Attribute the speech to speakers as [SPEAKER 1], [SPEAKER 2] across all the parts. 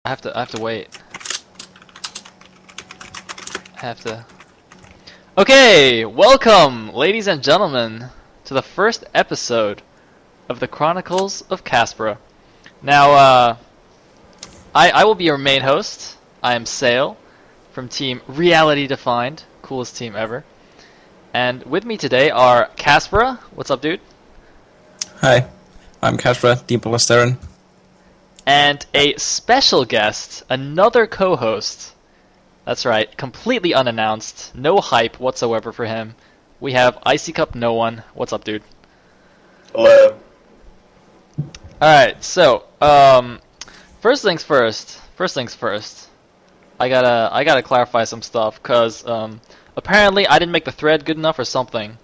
[SPEAKER 1] I have to wait. I have to. Okay, welcome, ladies and gentlemen, to the first episode of the Chronicles of KasPra. Now, I will be your main host. I am Sayle from Team Reality Defined, coolest team ever. And with me today are KasPra. What's up, dude?
[SPEAKER 2] Hi, I'm KasPra, Team Polystyrene.
[SPEAKER 1] And a special guest, another co-host. That's right, completely unannounced, no hype whatsoever for him. We have Icy Cup nOoNe. What's up, dude?
[SPEAKER 3] Hello.
[SPEAKER 1] Alright, so, first things first. I gotta clarify some stuff, cause, apparently I didn't make the thread good enough or something.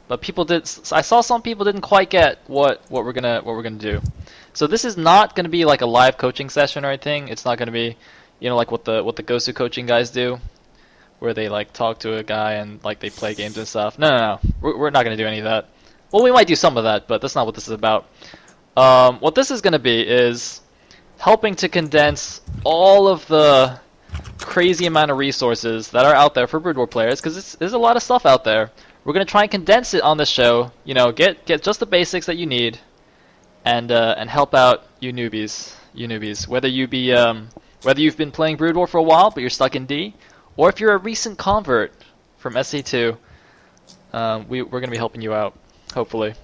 [SPEAKER 1] But people did, I saw some people didn't quite get what we're gonna do. So this is not gonna be like a live coaching session or anything. It's not gonna be, like what the Gosu coaching guys do, where they like talk to a guy and like they play games and stuff. No. We're not gonna do any of that. Well, we might do some of that, but that's not what this is about. What this is gonna be is helping to condense all of the crazy amount of resources that are out there for Broodwar players, because there's a lot of stuff out there. We're gonna try and condense it on this show. Get just the basics that you need, and help out you newbies. Whether you've been playing Broodwar for a while but you're stuck in D, or if you're a recent convert from SC2, we're gonna be helping you out, hopefully.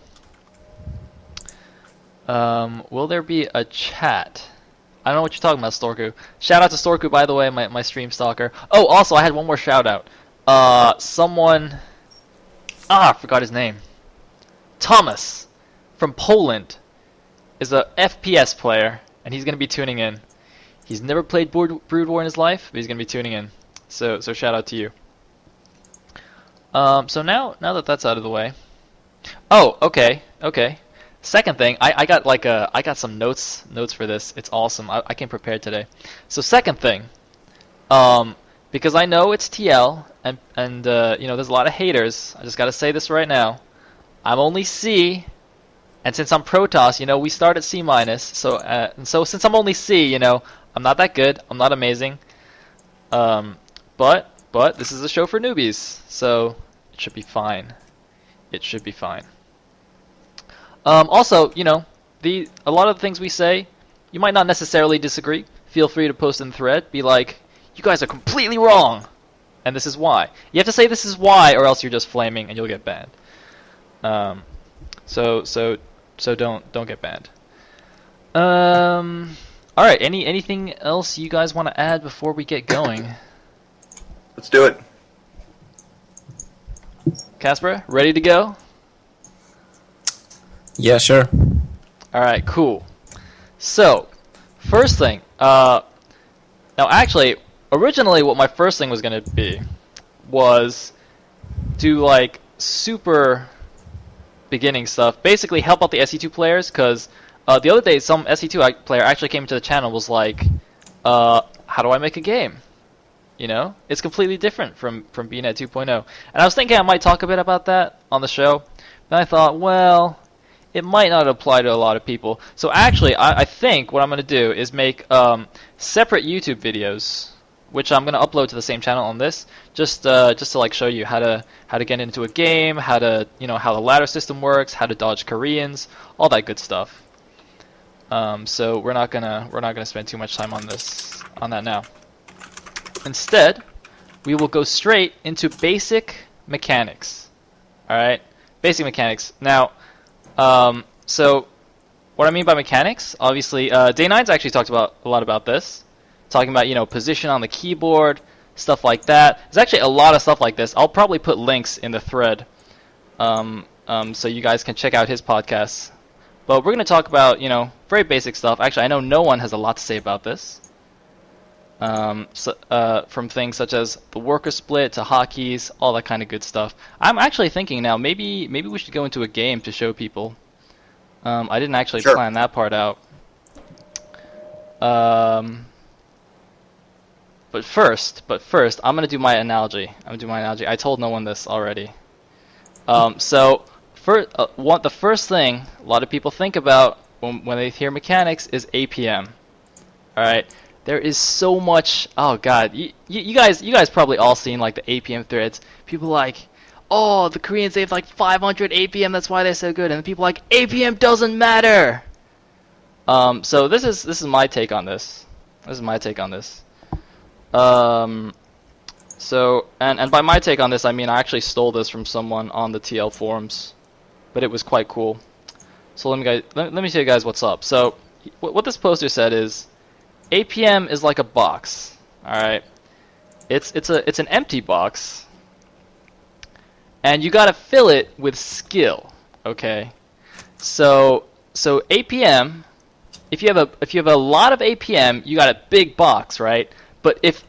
[SPEAKER 1] Will there be a chat? I don't know what you're talking about, Storku. Shout out to Storku, by the way, my stream stalker. Oh, also, I had one more shout out. Someone... I forgot his name. Thomas, from Poland, is a FPS player, and he's going to be tuning in. He's never played Broodwar in his life, but he's going to be tuning in. So shout out to you. So now that that's out of the way. Oh, okay. Second thing, I got some notes for this. It's awesome. I came prepared today. So second thing, because I know it's TL and there's a lot of haters. I just gotta say this right now. I'm only C, and since I'm Protoss, we start at C minus. So since I'm only C, I'm not that good. I'm not amazing. But this is a show for newbies, so it should be fine. It should be fine. Also, a lot of the things we say, you might not necessarily disagree. Feel free to post in the thread. Be like, you guys are completely wrong, and this is why. You have to say this is why, or else you're just flaming and you'll get banned. So don't get banned. All right. Anything else you guys want to add before we get going?
[SPEAKER 3] Let's do it.
[SPEAKER 1] KasPra, ready to go?
[SPEAKER 2] Yeah, sure.
[SPEAKER 1] Alright, cool. So, first thing, now actually, originally what my first thing was going to be was do like super beginning stuff, basically help out the SE2 players, because the other day some SE2 player actually came to the channel and was like, how do I make a game? It's completely different from being at 2.0. And I was thinking I might talk a bit about that on the show, then I thought, well, it might not apply to a lot of people. So actually, I think what I'm going to do is make separate YouTube videos, which I'm going to upload to the same channel on this, just to like show you how to get into a game, how to how the ladder system works, how to dodge Koreans, all that good stuff. So we're not gonna spend too much time on that now. Instead, we will go straight into basic mechanics. All right, basic mechanics. Now. So what I mean by mechanics, obviously, Day9's actually talked about a lot about this, talking about, position on the keyboard, stuff like that. There's actually a lot of stuff like this. I'll probably put links in the thread, so you guys can check out his podcasts. But we're going to talk about, very basic stuff. Actually, I know nOoNe has a lot to say about this. From things such as the worker split to hotkeys, all that kind of good stuff. I'm actually thinking now, maybe we should go into a game to show people. I didn't actually plan that part out. But first, I'm gonna do my analogy. I told nOoNe this already. So the first thing a lot of people think about when they hear mechanics is APM. All right. There is so much. Oh God, you guys probably all seen like the APM threads. People like, oh, the Koreans they have like 500 APM. That's why they're so good. And people like APM doesn't matter. So this is my take on this. This is my take on this. So and by my take on this, I mean I actually stole this from someone on the TL forums, but it was quite cool. So let me tell you guys what's up. So what this poster said is, APM is like a box. All right, it's an empty box, and you gotta fill it with skill. Okay, so APM, if you have a lot of APM, you got a big box, right? But if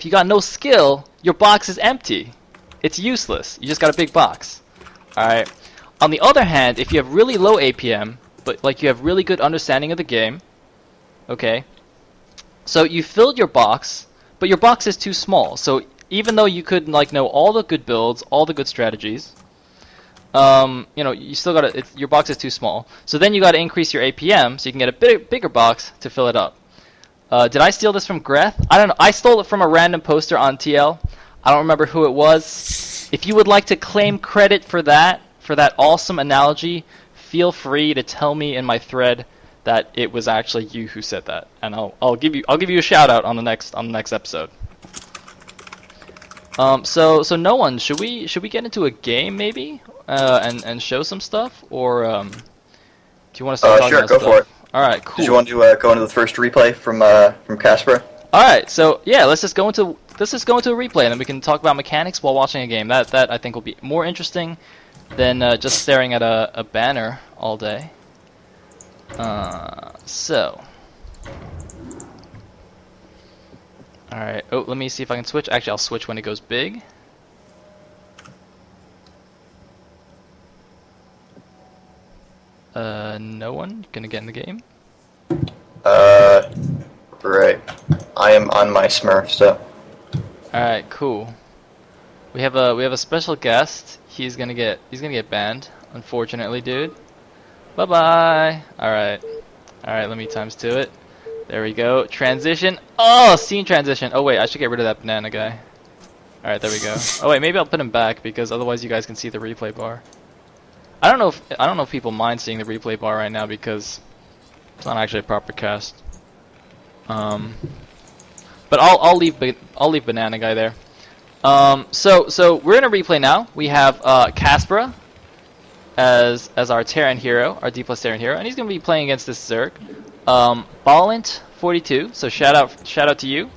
[SPEAKER 1] you got no skill, your box is empty. It's useless. You just got a big box. All right. On the other hand, if you have really low APM, but like you have really good understanding of the game, okay, so you filled your box, but your box is too small. So even though you could like know all the good builds, all the good strategies, you still gotta. Your box is too small. So then you gotta increase your APM so you can get a bigger box to fill it up. Did I steal this from Greth? I don't know. I stole it from a random poster on TL. I don't remember who it was. If you would like to claim credit for that awesome analogy, feel free to tell me in my thread that it was actually you who said that, and I'll give you a shout out on the next episode. So nOoNe, should we get into a game maybe, and show some stuff, or do you want to start talking
[SPEAKER 3] sure,
[SPEAKER 1] about
[SPEAKER 3] go
[SPEAKER 1] stuff?
[SPEAKER 3] for it.
[SPEAKER 1] All right, cool.
[SPEAKER 3] Did you want to go into the first replay from KasPra?
[SPEAKER 1] All right, so yeah, let's just go into a replay, and then we can talk about mechanics while watching a game. That I think will be more interesting than just staring at a banner all day. So, all right. Oh, let me see if I can switch. Actually, I'll switch when it goes big. nOoNe gonna get in the game.
[SPEAKER 3] Right. I am on my Smurf, so.
[SPEAKER 1] All right, cool. We have a special guest. He's gonna get banned, unfortunately, dude. Bye bye. All right. Let me times 2 it. There we go. Transition. Oh, scene transition. Oh wait, I should get rid of that banana guy. All right, there we go. Oh wait, maybe I'll put him back because otherwise you guys can see the replay bar. I don't know if people mind seeing the replay bar right now because it's not actually a proper cast. But I'll leave banana guy there. So we're in a replay now. We have KasPra as our Terran hero, our D+ Terran hero, and he's gonna be playing against this Zerg. Ballint42. So shout out to you.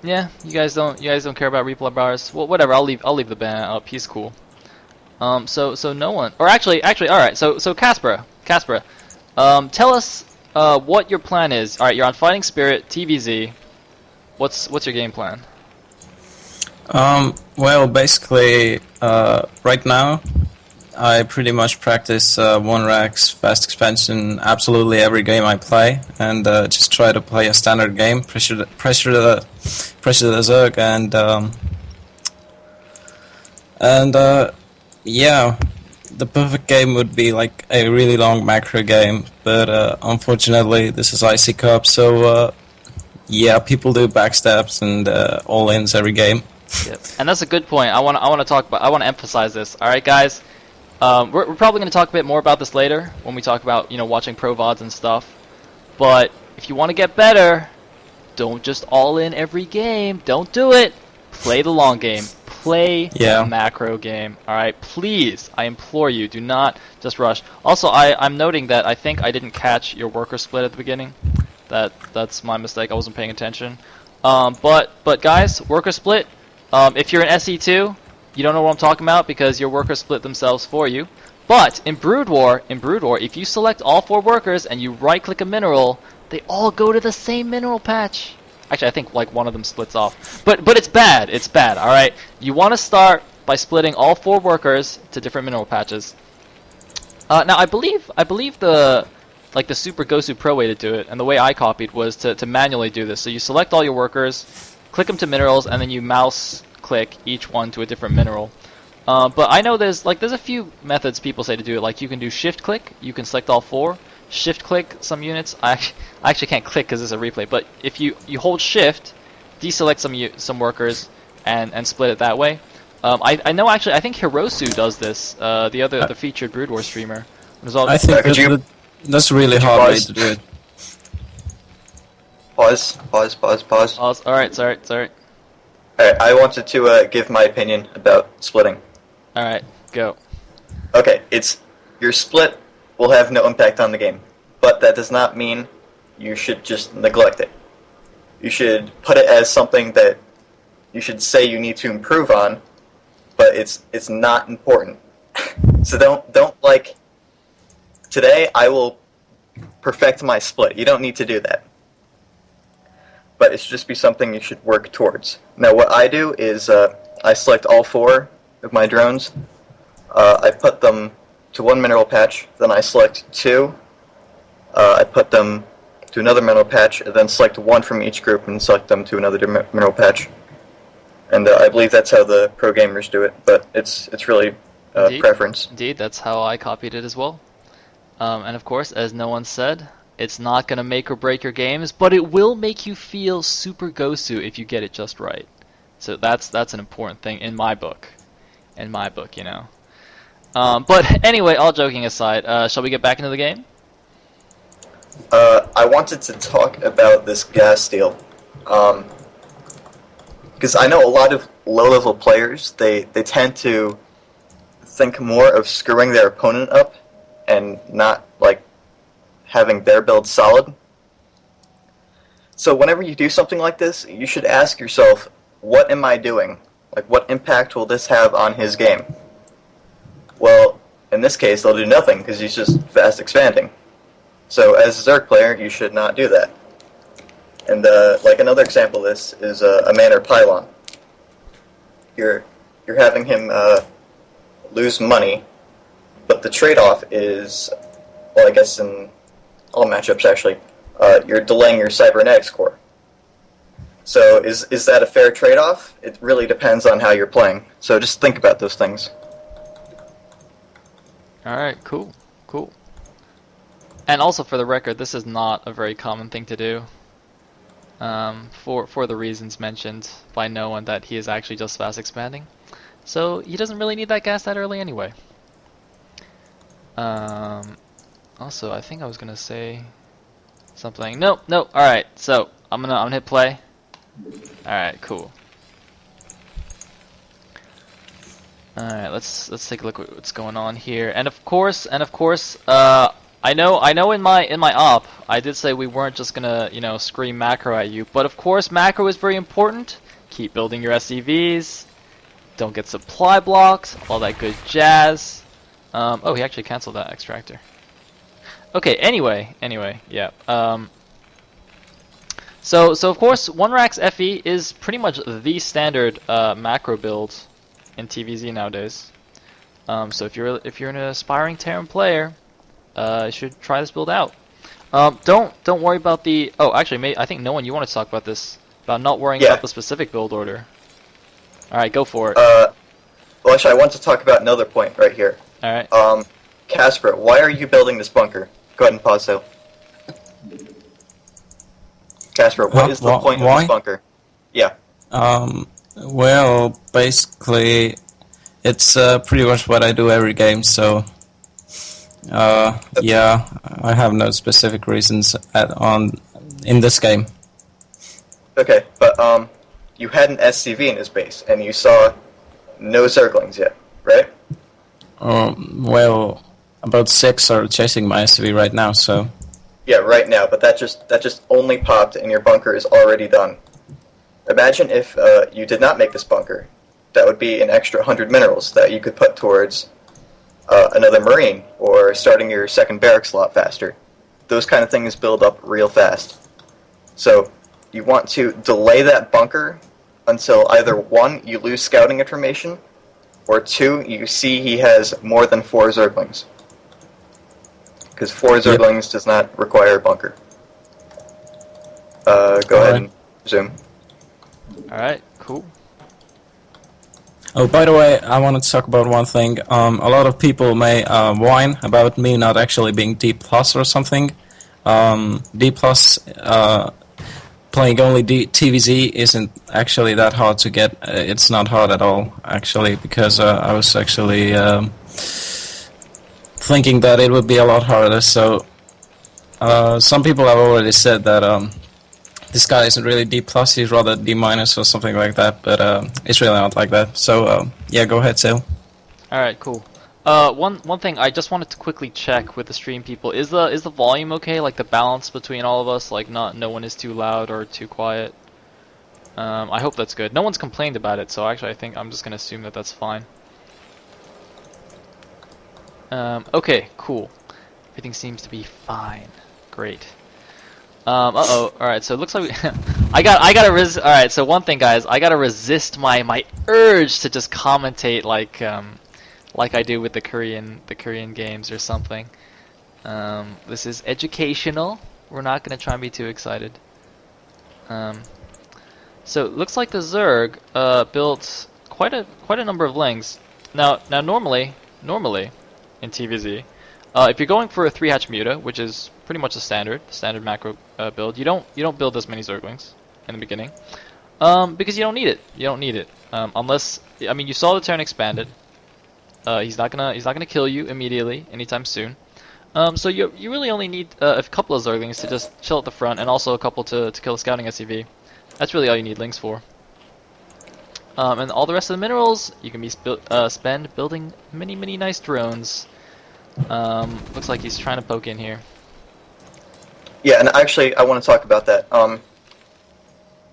[SPEAKER 1] Yeah, you guys don't care about replay bars. Well, whatever. I'll leave the ban up. He's cool. So nOoNe, or actually, all right. So KasPra, tell us what your plan is. All right, you're on Fighting Spirit TVZ. What's your game plan?
[SPEAKER 2] Well, basically, right now, I pretty much practice 1-Rax, fast expansion, absolutely every game I play, and just try to play a standard game, pressure the Zerg, and yeah, the perfect game would be like a really long macro game, but unfortunately, this is IC Cup, so yeah, people do backstabs and all-ins every game.
[SPEAKER 1] Yep. And that's a good point. I want to emphasize this. All right, guys. We're probably going to talk a bit more about this later when we talk about watching pro VODs and stuff. But if you want to get better, don't just all in every game. Don't do it. Play the long game. Play the macro game. All right, please. I implore you, do not just rush. Also, I'm noting that I think I didn't catch your worker split at the beginning. That's my mistake. I wasn't paying attention. But guys, worker split. If you're in SE2, you don't know what I'm talking about because your workers split themselves for you. But in Broodwar, if you select all 4 workers and you right-click a mineral, they all go to the same mineral patch. Actually, I think like one of them splits off. But it's bad. It's bad. All right. You want to start by splitting all 4 workers to different mineral patches. Now I believe the Super Gosu Pro way to do it, and the way I copied was to manually do this. So you select all your workers, click them to minerals, and then you mouse click each one to a different mineral. But I know there's a few methods people say to do it. Like you can do shift click, you can select all 4. shift click some units. I actually can't click because it's a replay. But if you hold shift, deselect some workers and split it that way. I know actually. I think Hirosu does this. The featured Broodwar streamer.
[SPEAKER 2] I think that's a really hard way
[SPEAKER 3] pause?
[SPEAKER 2] to do it.
[SPEAKER 3] Pause.
[SPEAKER 1] All right, sorry.
[SPEAKER 3] Alright, I wanted to give my opinion about splitting.
[SPEAKER 1] All right, go.
[SPEAKER 3] Okay, your split will have no impact on the game, but that does not mean you should just neglect it. You should put it as something that you should say you need to improve on, but it's not important. So don't like, today I will perfect my split. You don't need to do that. But it should just be something you should work towards. Now what I do is I select all 4 of my drones. I put them to one mineral patch, then I select 2. I put them to another mineral patch, and then select 1 from each group and select them to another mineral patch. And I believe that's how the pro gamers do it, but it's really preference.
[SPEAKER 1] Indeed, that's how I copied it as well. And of course, as no one said, it's not going to make or break your games, but it will make you feel super Gosu if you get it just right. So that's an important thing in my book. You know. But anyway, all joking aside, shall we get back into the game?
[SPEAKER 3] I wanted to talk about this gas steal. Because I know a lot of low-level players, they tend to think more of screwing their opponent up and not, like, having their build solid. So whenever you do something like this, you should ask yourself, what am I doing? Like, what impact will this have on his game? Well, in this case, they'll do nothing, because he's just fast expanding. So as a Zerg player, you should not do that. And like another example of this is a Manor Pylon. You're having him lose money, but the trade-off is, well, I guess in all matchups actually, you're delaying your cybernetics core. So is that a fair trade-off? It really depends on how you're playing. So just think about those things.
[SPEAKER 1] Alright, cool. And also for the record, this is not a very common thing to do. For the reasons mentioned by no one, that he is actually just fast expanding. So he doesn't really need that gas that early anyway. Also, I think I was gonna say something. Nope. Alright, so I'm gonna hit play. Alright, cool. Alright, let's take a look at what's going on here. And of course, I know in my op, I did say we weren't just gonna, scream macro at you, but of course macro is very important. Keep building your SCVs. Don't get supply blocked, all that good jazz. Oh, he actually canceled that extractor. Okay, anyway, yeah. So of course, 1rax FE is pretty much the standard macro build in TVZ nowadays. So if you're an aspiring Terran player, you should try this build out. Don't worry about the. Oh, actually, I think nOoNe, you wanted to talk about this, about not worrying about the specific build order. All right, go for it.
[SPEAKER 3] Well, actually, I want to talk about another point right here.
[SPEAKER 1] All right.
[SPEAKER 3] KasPra, why are you building this bunker? Go ahead and pause, Sayle. KasPra, what is the point of this bunker? Yeah.
[SPEAKER 2] Well, basically, it's pretty much what I do every game, so yeah, I have no specific reasons in this game.
[SPEAKER 3] Okay, but you had an SCV in his base, and you saw no Zerglings yet, right?
[SPEAKER 2] Well, about 6 are chasing my SCV right now, so...
[SPEAKER 3] Yeah, right now, but that just only popped and your bunker is already done. Imagine if you did not make this bunker. That would be an extra 100 minerals that you could put towards another marine, or starting your second barracks a lot faster. Those kind of things build up real fast. So, you want to delay that bunker until either 1, you lose scouting information, or 2, you see he has more than 4 Zerglings. Because 4 Zerglings does not require a bunker. Go ahead and resume.
[SPEAKER 1] Alright, cool.
[SPEAKER 2] Oh, by the way, I wanted to talk about one thing. A lot of people may whine about me not actually being D plus or something. D plus playing only TVZ isn't actually that hard to get. It's not hard at all, actually, because I was actually thinking that it would be a lot harder. So some people have already said that this guy isn't really D plus, he's rather D minus or something like that, but it's really not like that. So yeah, go ahead, Sayle.
[SPEAKER 1] Alright, cool. One thing I just wanted to quickly check with the stream people, is the volume okay? Like the balance between all of us, like no one is too loud or too quiet. I hope that's good. No one's complained about it, so actually I think I'm just gonna assume that that's fine. Okay, cool. Everything seems to be fine. Great. Uh-oh. Alright, so it looks like we I gotta alright, so one thing, guys, I gotta resist my urge to just commentate like I do with the Korean games or something. This is educational. We're not gonna try and be too excited. So it looks like the Zerg built quite a number of lings. Now normally in TVZ, if you're going for a 3-hatch muta, which is pretty much a standard macro build, you don't build this many Zerglings in the beginning, because you don't need it. You don't need it unless, I mean, you saw the turn expanded. He's not gonna kill you immediately anytime soon. So you really only need a couple of Zerglings to just chill at the front, and also a couple to kill a scouting SCV. That's really all you need lings for. And all the rest of the minerals you can spend building many nice drones. Looks like he's trying to poke in here.
[SPEAKER 3] Yeah, and actually, I want to talk about that.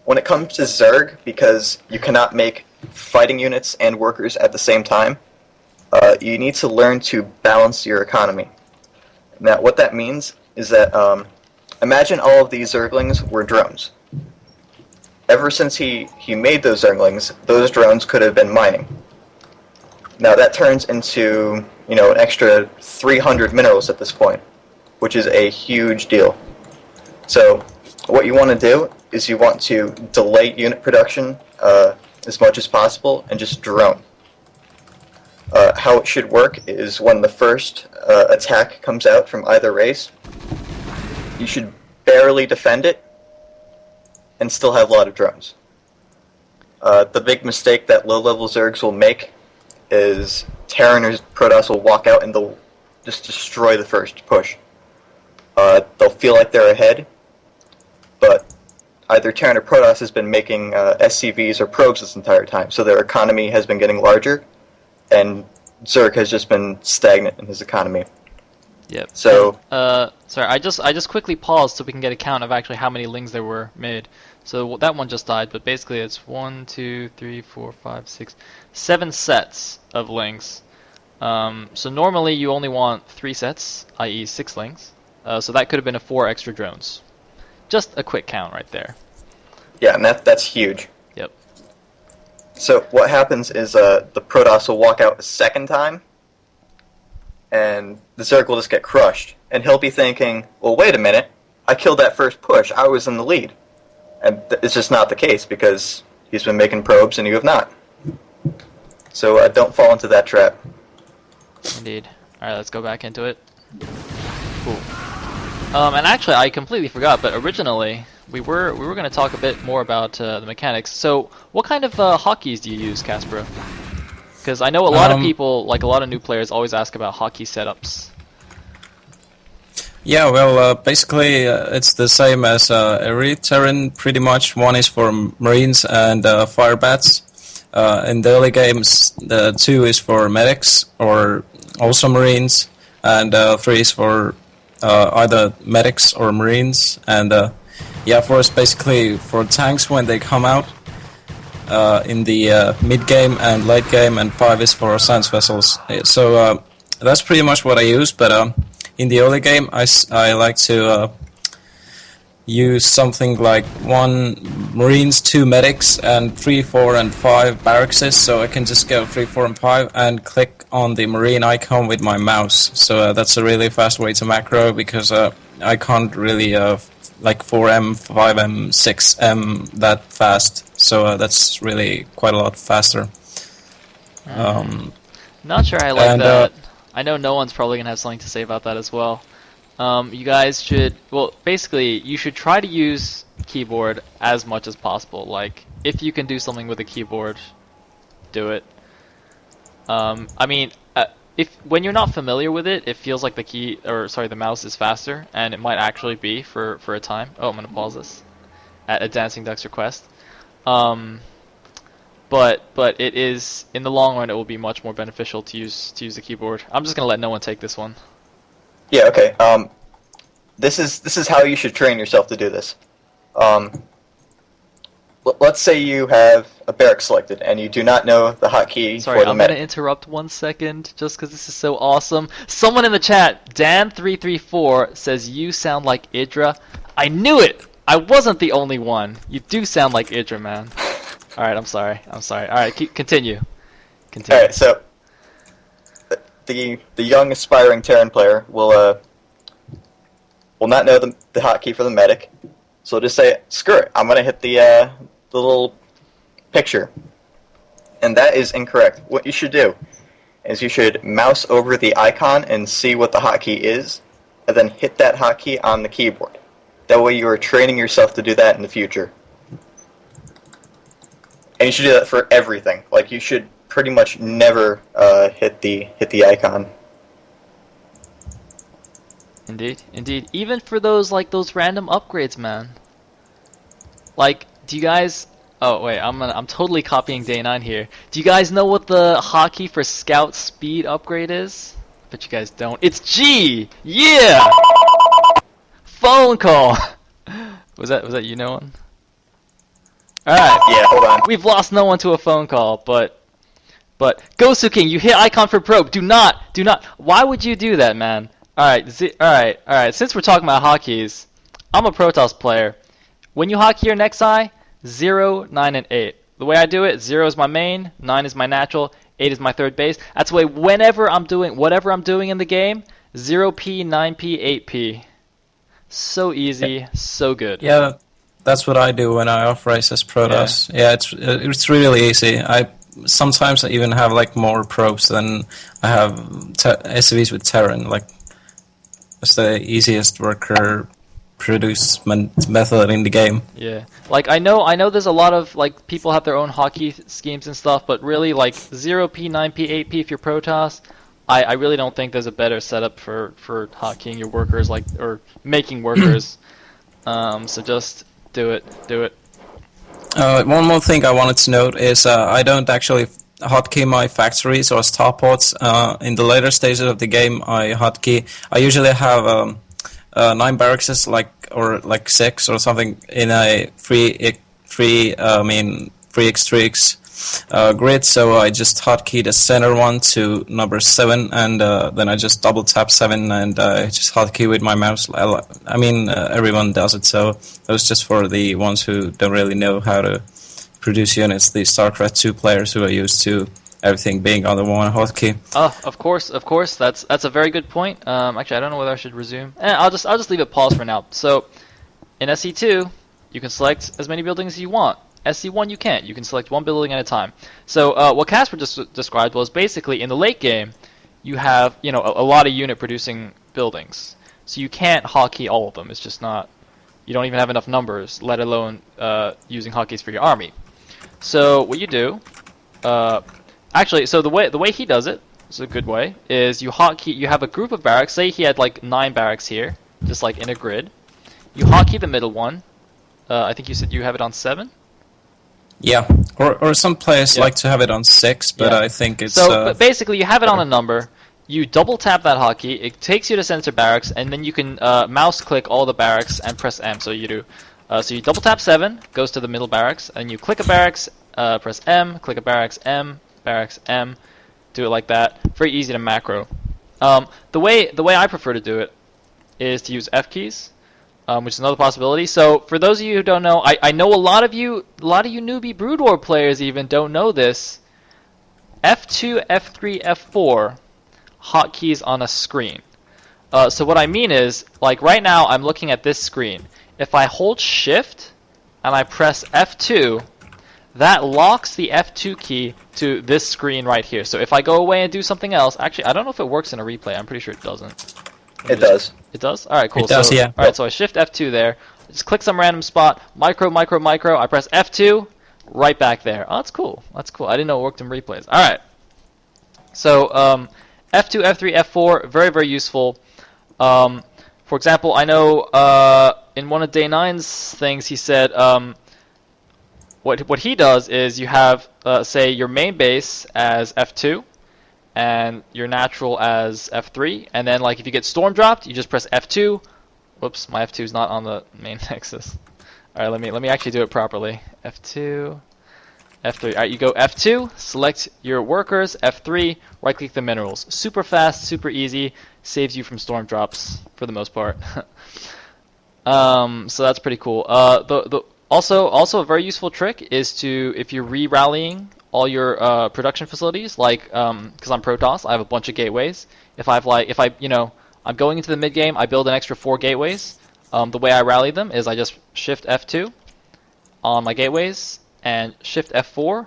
[SPEAKER 3] When it comes to Zerg, because you cannot make fighting units and workers at the same time, you need to learn to balance your economy. Now, what that means is that, imagine all of these Zerglings were drones. Ever since he made those Zerglings, those drones could have been mining. Now, that turns into, an extra 300 minerals at this point, which is a huge deal. So, what you want to do is you want to delay unit production as much as possible and just drone. How it should work is when the first attack comes out from either race, you should barely defend it and still have a lot of drones. The big mistake that low-level Zergs will make is Terran or Protoss will walk out and they'll just destroy the first push. They'll feel like they're ahead, but either Terran or Protoss has been making SCVs or probes this entire time, so their economy has been getting larger, and Zerg has just been stagnant in his economy.
[SPEAKER 1] Yep.
[SPEAKER 3] So,
[SPEAKER 1] sorry, I just quickly paused so we can get a count of actually how many lings there were made. So that one just died, but basically it's 1, 2, 3, 4, 5, 6, 7 sets of lings. So normally you only want 3 sets, i.e. 6 lings. So that could have been 4 extra drones. Just a quick count right there.
[SPEAKER 3] yeah, and that's huge.
[SPEAKER 1] Yep.
[SPEAKER 3] So what happens is the Protoss will walk out a second time, and the Zerg will just get crushed. And he'll be thinking, well, wait a minute, I killed that first push, I was in the lead. And it's just not the case, because he's been making probes and you have not. So don't fall into that trap.
[SPEAKER 1] Indeed. Alright, let's go back into it. Cool. And actually, I completely forgot, but originally, we were going to talk a bit more about the mechanics. So, what kind of hotkeys do you use, KasPra? Because I know a lot of people, like a lot of new players, always ask about hotkey setups.
[SPEAKER 2] Yeah, well, basically it's the same as every Terran, pretty much. One is for Marines and Fire Bats. In the early games, the 2 is for Medics, or also Marines, and 3 is for either Medics or Marines. And yeah, 4 is basically for tanks when they come out in the mid-game and late game, and 5 is for science vessels. So that's pretty much what I use, but in the early game, I like to use something like 1 Marines, 2 Medics, and 3, 4, and 5 Barracks, so I can just go 3, 4, and 5 and click on the Marine icon with my mouse. So that's a really fast way to macro, because I can't really like 4M, 5M, 6M that fast, so that's really quite a lot faster.
[SPEAKER 1] Not sure I like
[SPEAKER 2] And,
[SPEAKER 1] that. I know no one's probably gonna have something to say about that as well. You guys should, well, basically, you should try to use keyboard as much as possible. Like, if you can do something with a keyboard, do it. I mean, if when you're not familiar with it, it feels like the mouse is faster, and it might actually be for a time. Oh, I'm gonna pause this at a Dancing Duck's request. But it is, in the long run, it will be much more beneficial to use the keyboard. I'm just gonna let no one take this one.
[SPEAKER 3] Yeah. Okay. This is how you should train yourself to do this. Let's say you have a barrack selected and you do not know the hotkey
[SPEAKER 1] Sorry,
[SPEAKER 3] for the
[SPEAKER 1] I'm
[SPEAKER 3] medic.
[SPEAKER 1] gonna interrupt 1 second just because this is so awesome. Someone in the chat, Dan334, says you sound like Idra. I knew it! I wasn't the only one. You do sound like Idra, man. Alright, I'm sorry. Alright, continue.
[SPEAKER 3] Alright, so the young aspiring Terran player will not know the hotkey for the medic, so just say, screw it, I'm gonna hit the little picture. And that is incorrect. What you should do is you should mouse over the icon and see what the hotkey is, and then hit that hotkey on the keyboard. That way you are training yourself to do that in the future. And you should do that for everything. Like, you should pretty much never hit the icon.
[SPEAKER 1] Indeed. Even for those random upgrades, man. Like, do you guys? Oh wait, I'm totally copying Day9 here. Do you guys know what the hotkey for Scout Speed upgrade is? Bet you guys don't. It's G. Yeah. Phone call. Was that you, no one? All right.
[SPEAKER 3] Yeah, hold on.
[SPEAKER 1] We've lost no one to a phone call, but Gosu King, you hit icon for probe. Do not. Why would you do that, man? All right. Since we're talking about hotkeys, I'm a Protoss player. When you hotkey your next eye, 0, 9, and 8. The way I do it, 0 is my main, 9 is my natural, 8 is my third base. That's the way whenever I'm doing whatever I'm doing in the game, 0p, 9p, 8p. So easy, so good.
[SPEAKER 2] Yeah, that's what I do when I off-race as Protoss. Yeah, it's really easy. Sometimes I even have like more probes than I have SCVs with Terran. Like, it's the easiest worker producement method in the game.
[SPEAKER 1] Yeah, like I know there's a lot of like people have their own hotkey schemes and stuff, but really like 0p, 9p, 8p if you're Protoss, I really don't think there's a better setup for hotkeying your workers, like, or making workers. So just do it.
[SPEAKER 2] One more thing I wanted to note is I don't actually hotkey my factories or starports. In the later stages of the game, I usually have 9 barracks, or 6 or something in a 3x3x grid. So I just hotkey the center one to number 7, and then I just double tap 7 and just hotkey with my mouse. Everyone does it, so it was just for the ones who don't really know how to produce units, the Starcraft 2 players who are used to everything being on the one hotkey.
[SPEAKER 1] Oh, of course. That's a very good point. Actually, I don't know whether I should resume. I'll just leave it paused for now. So, in SC2, you can select as many buildings as you want. SC1, you can't. You can select one building at a time. So, what KasPra just described was basically in the late game, you have a lot of unit producing buildings. So you can't hotkey all of them. It's just not. You don't even have enough numbers, let alone using hotkeys for your army. So what you do. Actually, so the way he does it, is a good way, is you hotkey. You have a group of barracks. Say he had like 9 barracks here, just like in a grid. You hotkey the middle one. I think you said you have it on 7.
[SPEAKER 2] Yeah, or some players like to have it on 6, but I think it's.
[SPEAKER 1] So but basically, you have it on a number. You double tap that hotkey. It takes you to center barracks, and then you can mouse click all the barracks and press M. So you do. So you double tap 7, goes to the middle barracks, and you click a barracks, press M, click a barracks, M. Barracks M, do it like that. Very easy to macro. The way I prefer to do it is to use F keys, which is another possibility. So for those of you who don't know, I know a lot of you newbie Broodwar players even don't know this. F2, F3, F4 hotkeys on a screen. So what I mean is, like right now I'm looking at this screen. If I hold Shift and I press F2, that locks the F2 key to this screen right here. So if I go away and do something else, actually, I don't know if it works in a replay. I'm pretty sure it doesn't.
[SPEAKER 3] It does.
[SPEAKER 1] It does? Alright, cool.
[SPEAKER 2] It does,
[SPEAKER 1] so,
[SPEAKER 2] yeah.
[SPEAKER 1] Alright, so I shift F2 there. Just click some random spot. Micro. I press F2. Right back there. Oh, that's cool. That's cool. I didn't know it worked in replays. Alright. So, F2, F3, F4, very, very useful. For example, I know in one of Day 9's things he said what he does is you have, say, your main base as F2 and your natural as F3, and then like if you get storm dropped, you just press F2. Whoops, my F2 is not on the main nexus. All right, let me actually do it properly. F2, F3. All right, you go F2, select your workers, F3, right-click the minerals. Super fast, super easy, saves you from storm drops for the most part. So that's pretty cool. Also a very useful trick is to, if you're re-rallying all your production facilities, like because I'm Protoss, I have a bunch of gateways. If I'm going into the mid game, I build an extra 4 gateways. The way I rally them is I just shift F2 on my gateways and shift F4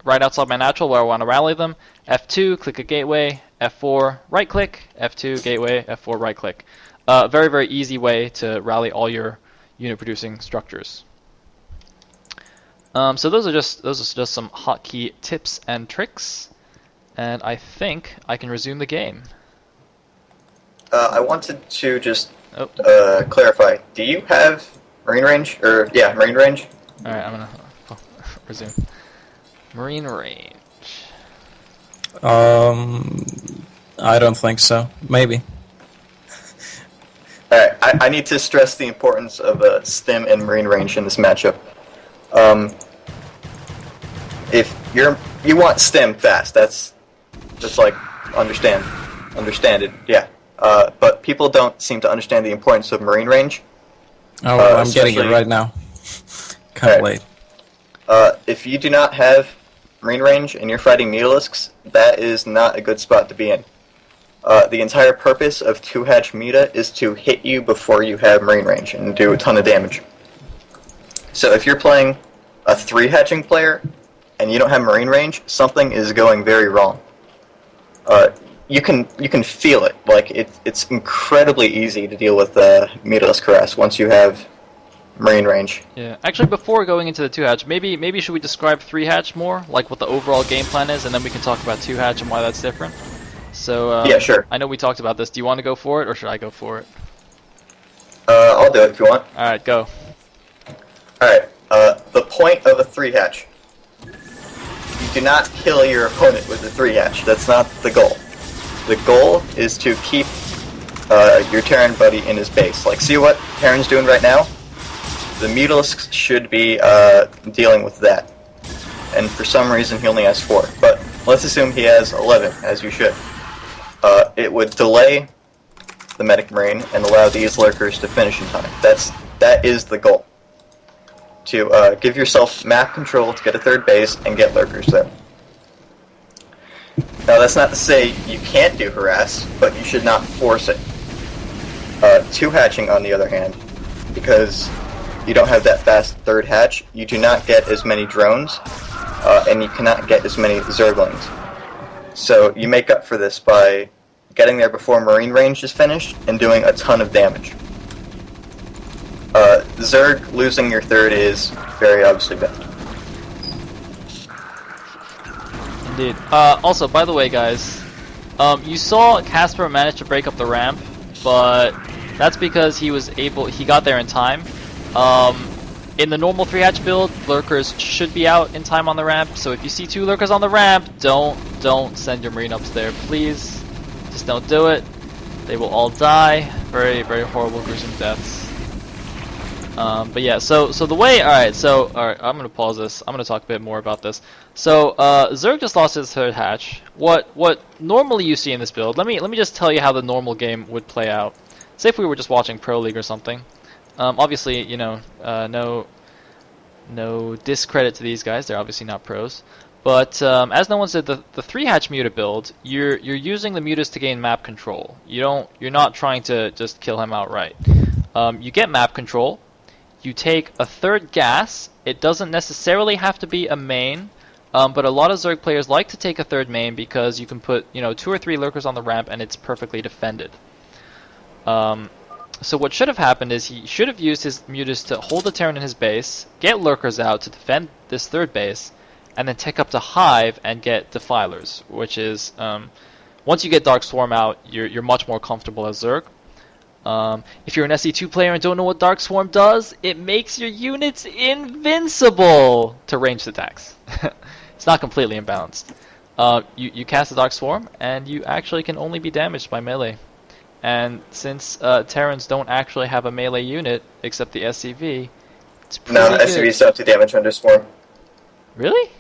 [SPEAKER 1] right outside my natural where I want to rally them. F2, click a gateway, F4, right click, F2, gateway, F4, right click. Very, very easy way to rally all your unit producing structures. So those are just some hotkey tips and tricks, and I think I can resume the game.
[SPEAKER 3] I wanted to just clarify. Do you have Marine range? Marine range?
[SPEAKER 1] Alright, I'm gonna resume. Marine range.
[SPEAKER 2] I don't think so. Maybe.
[SPEAKER 3] Alright, I need to stress the importance of stim and Marine range in this matchup. If you want stim fast, that's like understand it, yeah. But people don't seem to understand the importance of Marine range.
[SPEAKER 2] Oh, well, I'm getting it right now. Can't wait.
[SPEAKER 3] If you do not have Marine range and you're fighting Mutalisks, that is not a good spot to be in. The entire purpose of 2-hatch Muta is to hit you before you have Marine range and do a ton of damage. So if you're playing a 3-hatching player and you don't have Marine range, something is going very wrong. You can feel it. Like it's incredibly easy to deal with Mutalisk harass once you have Marine range.
[SPEAKER 1] Yeah, actually, before going into the 2-hatch, maybe should we describe 3-hatch more, like what the overall game plan is, and then we can talk about 2-hatch and why that's different. So
[SPEAKER 3] yeah, sure.
[SPEAKER 1] I know we talked about this. Do you want to go for it, or should I go for it?
[SPEAKER 3] I'll do it if you want.
[SPEAKER 1] All right, go.
[SPEAKER 3] All right. The point of a 3-hatch. You do not kill your opponent with a 3-hatch. That's not the goal. The goal is to keep your Terran buddy in his base. Like, see what Terran's doing right now? The Mutalisks should be dealing with that. And for some reason he only has 4. But let's assume he has 11, as you should. It would delay the Medic Marine and allow these lurkers to finish in time. That is the goal. To give yourself map control to get a 3rd base and get lurkers there. Now that's not to say you can't do harass, but you should not force it. 2-hatching on the other hand, because you don't have that fast 3rd hatch, you do not get as many drones, and you cannot get as many Zerglings. So you make up for this by getting there before Marine range is finished and doing a ton of damage. Zerg losing your 3rd is very obviously bad.
[SPEAKER 1] Indeed. Also, by the way, guys, you saw KasPra manage to break up the ramp, but that's because he got there in time. In the normal 3-hatch build, lurkers should be out in time on the ramp, so if you see 2 lurkers on the ramp, don't send your Marine ups there, please. Just don't do it. They will all die. Very, very horrible, gruesome deaths. But yeah, so the way, alright, I'm gonna pause this. I'm gonna talk a bit more about this. So, Zerg just lost his 3rd hatch. What normally you see in this build, let me just tell you how the normal game would play out. Say if we were just watching Pro League or something. Obviously, you know, no discredit to these guys, they're obviously not pros. But, as no one said, the 3-hatch Muta build, you're using the Mutas to gain map control. You're not trying to just kill him outright. You get map control. you take a third gas. It doesn't necessarily have to be a main, but a lot of Zerg players like to take a third main because you can put 2 or 3 lurkers on the ramp and it's perfectly defended. So what should have happened is he should have used his mutas to hold the Terran in his base, get lurkers out to defend this third base, and then take up to Hive and get defilers, which is once you get Dark Swarm out, you're much more comfortable as Zerg. If you're an SE2 player and don't know what Dark Swarm does, it makes your units invincible to ranged attacks. It's not completely imbalanced. You cast the Dark Swarm, and you actually can only be damaged by melee. And since Terrans don't actually have a melee unit except the SCV, it's pretty good.
[SPEAKER 3] No, SCVs don't do damage under Swarm.
[SPEAKER 1] Really?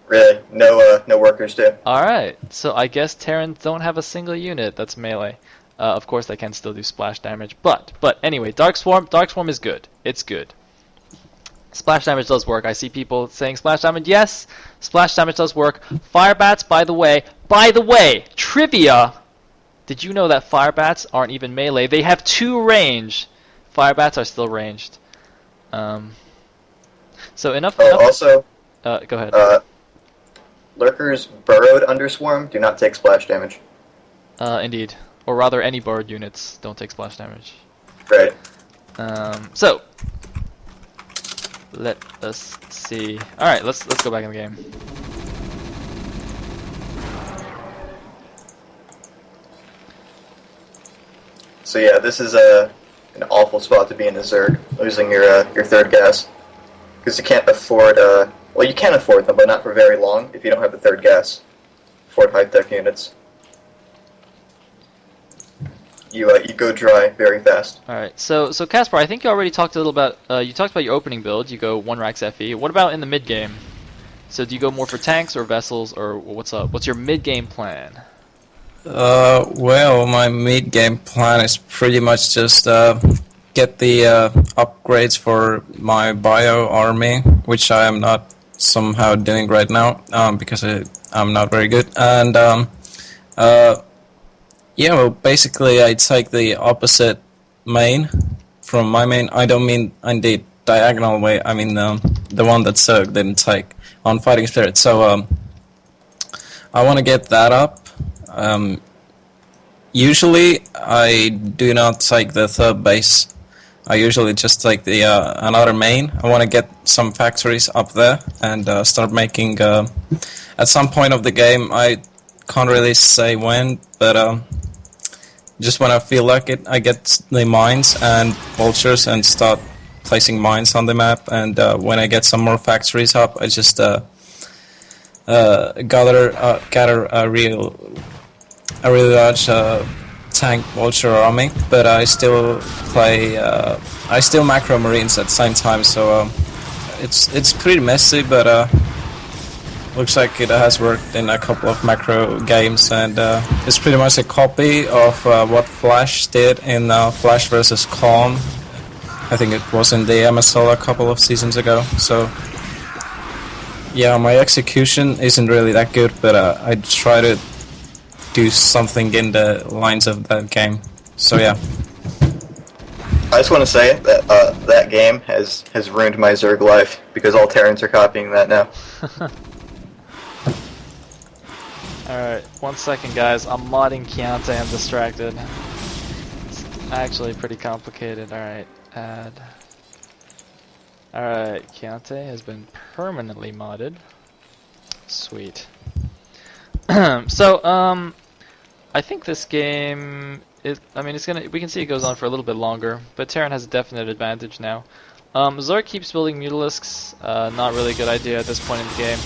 [SPEAKER 3] Really, no workers do.
[SPEAKER 1] Alright, so I guess Terrans don't have a single unit that's melee. Of course they can still do splash damage, but anyway, Dark Swarm is good. It's good. Splash damage does work. I see people saying splash damage. Yes, splash damage does work. Fire bats, by the way, trivia. Did you know that fire bats aren't even melee? They have 2 range. Fire bats are still ranged. So enough.
[SPEAKER 3] Also,
[SPEAKER 1] go ahead.
[SPEAKER 3] Lurkers burrowed under Swarm do not take splash damage.
[SPEAKER 1] Indeed. Or rather, any burrowed units don't take splash damage.
[SPEAKER 3] Right.
[SPEAKER 1] So let us see. All right, let's go back in the game.
[SPEAKER 3] So yeah, this is an awful spot to be in a Zerg, losing your third gas, because you can't afford. Well, you can afford them, but not for very long if you don't have the third gas. Afford high tech units. You go dry very fast.
[SPEAKER 1] All right, so KasPra, I think you already talked a little about. You talked about your opening build. You go 1 Rax FE. What about in the mid game? So do you go more for tanks or vessels, or what's up? What's your mid game plan?
[SPEAKER 2] Well, my mid-game plan is pretty much just get the upgrades for my bio army, which I am not somehow doing right now because I'm not very good. And yeah, well, basically I take the opposite main from my main. I don't mean in the diagonal way. I mean the one that Zerg didn't take on Fighting Spirit. So I want to get that up. Usually I do not take the third base. I usually just take the another main. I want to get some factories up there and start making. At some point of the game, I can't really say when, but just when I feel like it, I get the mines and vultures and start placing mines on the map. And when I get some more factories up, I just gather a really large tank vulture army, but I still play. I still macro marines at the same time, so it's pretty messy, but looks like it has worked in a couple of macro games, and it's pretty much a copy of what Flash did in Flash vs. Calm. I think it was in the MSL a couple of seasons ago. So yeah, my execution isn't really that good, but I try to do something in the lines of that game. So yeah.
[SPEAKER 3] I just want to say that that game has ruined my Zerg life because all Terrans are copying that now.
[SPEAKER 1] Alright, 1 second guys, I'm modding Chiante, I'm distracted. It's actually pretty complicated. Alright, add. Alright, Chiante has been permanently modded. Sweet. So, I think this game is, I mean, we can see it goes on for a little bit longer, but Terran has a definite advantage now. Zerg keeps building Mutalisks, not really a good idea at this point in the game.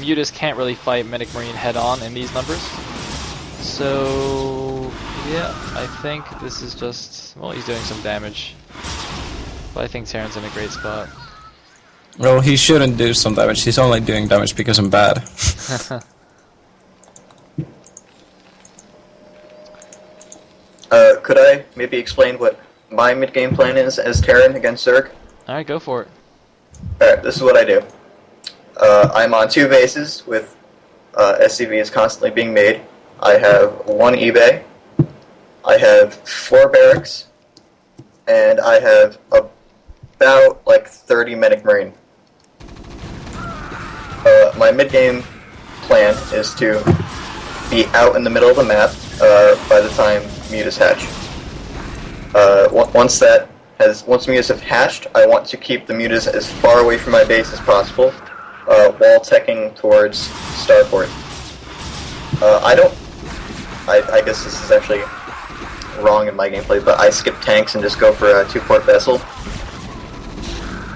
[SPEAKER 1] Mutas can't really fight Medic Marine head on in these numbers. So, yeah, I think this is just, well, he's doing some damage. But I think Terran's in a great spot.
[SPEAKER 2] Well, he shouldn't do some damage, he's only doing damage because I'm bad.
[SPEAKER 3] Could I maybe explain what my mid-game plan is as Terran against Zerg?
[SPEAKER 1] Alright, go for it.
[SPEAKER 3] Alright, this is what I do. I'm on 2 bases with SCVs constantly being made. I have 1 eBay, I have 4 barracks, and I have about like 30 Medic Marine. My mid-game plan is to be out in the middle of the map by the time mutas hatch. Once mutas have hatched, I want to keep the mutas as far away from my base as possible while teching towards Starport. I guess this is actually wrong in my gameplay, but I skip tanks and just go for a 2-port vessel.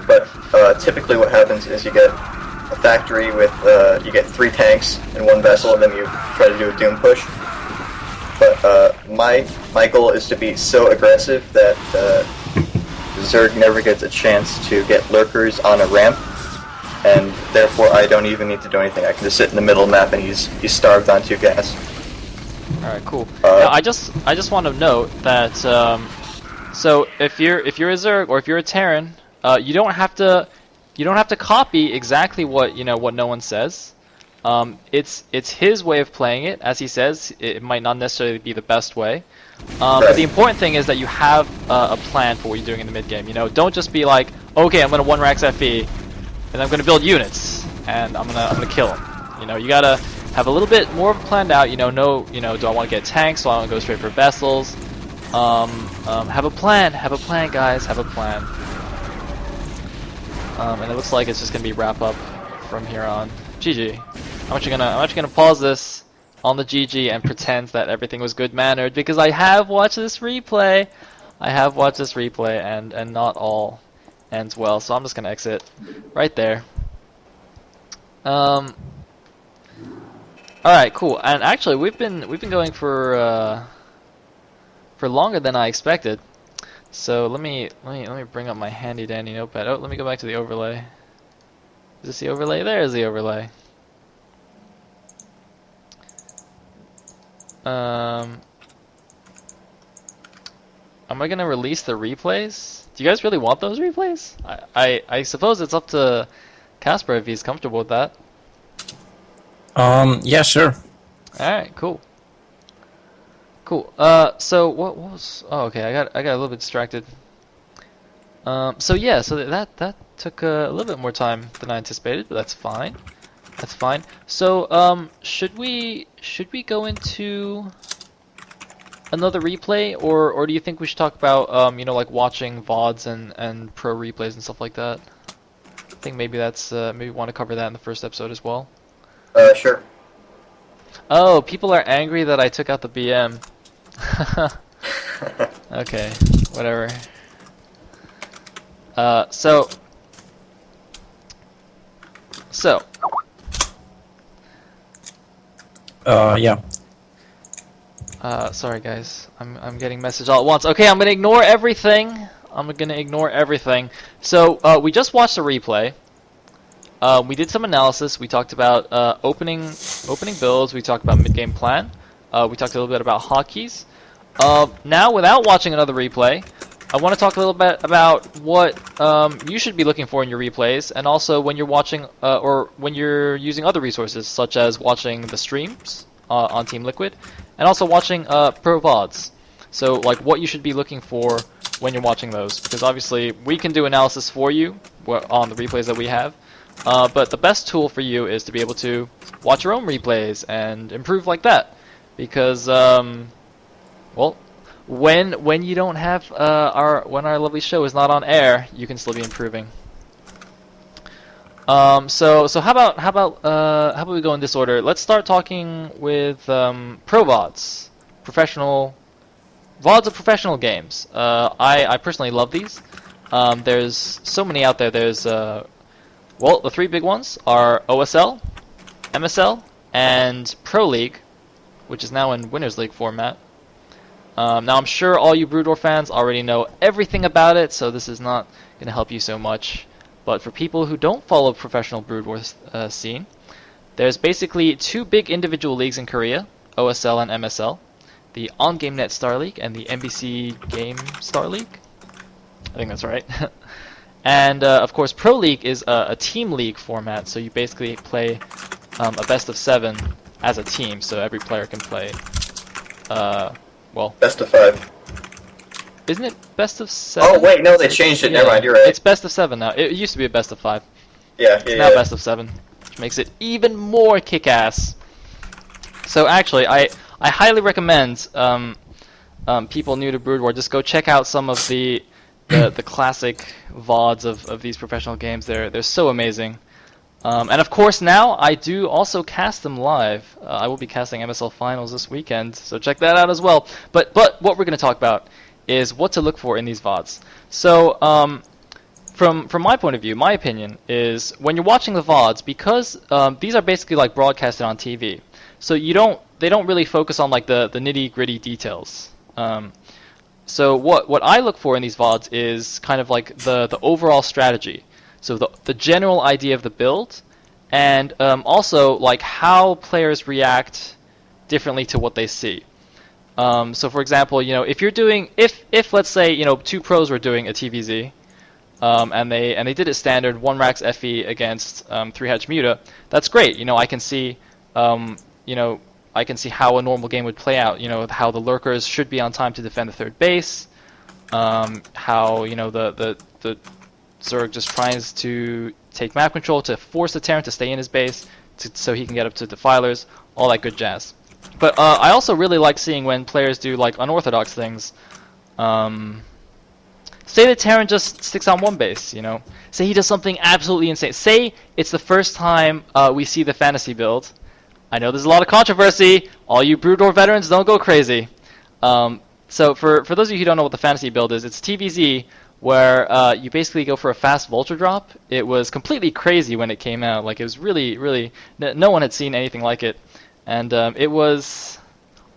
[SPEAKER 3] But typically what happens is you get a factory with, you get 3 tanks and 1 vessel, and then you try to do a doom push. But my goal is to be so aggressive that Zerg never gets a chance to get lurkers on a ramp, and therefore I don't even need to do anything. I can just sit in the middle of the map and he's starved on 2 gas.
[SPEAKER 1] All right, cool. Now, I just want to note that so if you're a Zerg or if you're a Terran, you don't have to copy exactly what nOoNe says. It's his way of playing it. As he says, it might not necessarily be the best way. But the important thing is that you have a plan for what you're doing in the mid game. Don't just be like, okay, I'm gonna 1-rax FE, and I'm gonna build units, and I'm gonna kill them. You gotta have a little bit more planned out. Do I want to get tanks? Do I want to go straight for vessels? Have a plan, guys. Have a plan. And it looks like it's just gonna be wrap up from here on. GG. I'm actually gonna pause this on the GG and pretend that everything was good mannered, because I have watched this replay. And not all ends well. So I'm just gonna exit right there. All right, cool. And actually, we've been going for longer than I expected. So let me bring up my handy dandy notepad. Oh, let me go back to the overlay. Is this the overlay? There's the overlay. Am I gonna release the replays? Do you guys really want those replays? I suppose it's up to KasPra if he's comfortable with that.
[SPEAKER 2] Yeah, sure.
[SPEAKER 1] Alright, cool. Cool. So what was? Oh, okay. I got a little bit distracted. So yeah. So that took a little bit more time than I anticipated, but that's fine. That's fine. So should we go into another replay, or do you think we should talk about like watching VODs and pro replays and stuff like that? I think maybe that's maybe we want to cover that in the first episode as well.
[SPEAKER 3] Sure.
[SPEAKER 1] Oh, people are angry that I took out the BM. Okay, whatever. So.
[SPEAKER 2] Yeah.
[SPEAKER 1] Sorry guys, I'm getting message all at once. Okay, I'm gonna ignore everything. So we just watched a replay. We did some analysis. We talked about opening builds. We talked about mid-game plan. We talked a little bit about hotkeys. Now, without watching another replay, I want to talk a little bit about what you should be looking for in your replays, and also when you're watching or when you're using other resources, such as watching the streams on Team Liquid, and also watching pro VODs. So, like, what you should be looking for when you're watching those, because obviously we can do analysis for you on the replays that we have. But the best tool for you is to be able to watch your own replays and improve like that, because well, when you don't have when our lovely show is not on air, you can still be improving. So how about we go in this order? Let's start talking with pro VODs, professional VODs of professional games. I personally love these. There's so many out there. There's well, the 3 big ones are OSL, MSL, and Pro League, which is now in Winners League format. Now, I'm sure all you Broodwar fans already know everything about it, so this is not going to help you so much. But for people who don't follow professional Broodwar scene, there's basically 2 big individual leagues in Korea, OSL and MSL. The OnGameNet Star League and the NBC Game Star League. I think that's right. And of course, Pro League is a team league format, so you basically play a best of 7 as a team, so every player can play. Well,
[SPEAKER 3] best of 5.
[SPEAKER 1] Isn't it? best of 7.
[SPEAKER 3] Oh wait, no, they changed it.
[SPEAKER 1] Yeah,
[SPEAKER 3] Never mind, you're right.
[SPEAKER 1] It's best of 7 now. It used to be a best of 5.
[SPEAKER 3] Yeah,
[SPEAKER 1] It's now best of 7, which makes it even more kick-ass. So actually, I highly recommend people new to Broodwar just go check out some of the classic VODs of these professional games. They're so amazing. And of course now I do also cast them live. I will be casting MSL Finals this weekend, so check that out as well. But what we're going to talk about is what to look for in these VODs. So from my point of view, my opinion is when you're watching the VODs, because these are basically like broadcasted on TV, so they don't really focus on like the nitty gritty details. So what I look for in these VODs is kind of like the overall strategy. So the general idea of the build, and also like how players react differently to what they see. So for example, if you're doing if let's say two pros were doing a TVZ, and they did it standard 1 Rax FE against 3 Hatch Muta, that's great. I can see I can see how a normal game would play out. How the lurkers should be on time to defend the third base. How the Zerg just tries to take map control to force the Terran to stay in his base so he can get up to Defilers, all that good jazz. But I also really like seeing when players do like unorthodox things. Say the Terran just sticks on one base, Say he does something absolutely insane. Say it's the first time we see the fantasy build. I know there's a lot of controversy. All you Broodwar veterans, don't go crazy. So for those of you who don't know what the fantasy build is, it's TVZ where you basically go for a fast Vulture drop. It was completely crazy when it came out. Like, it was really, no one had seen anything like it. And it was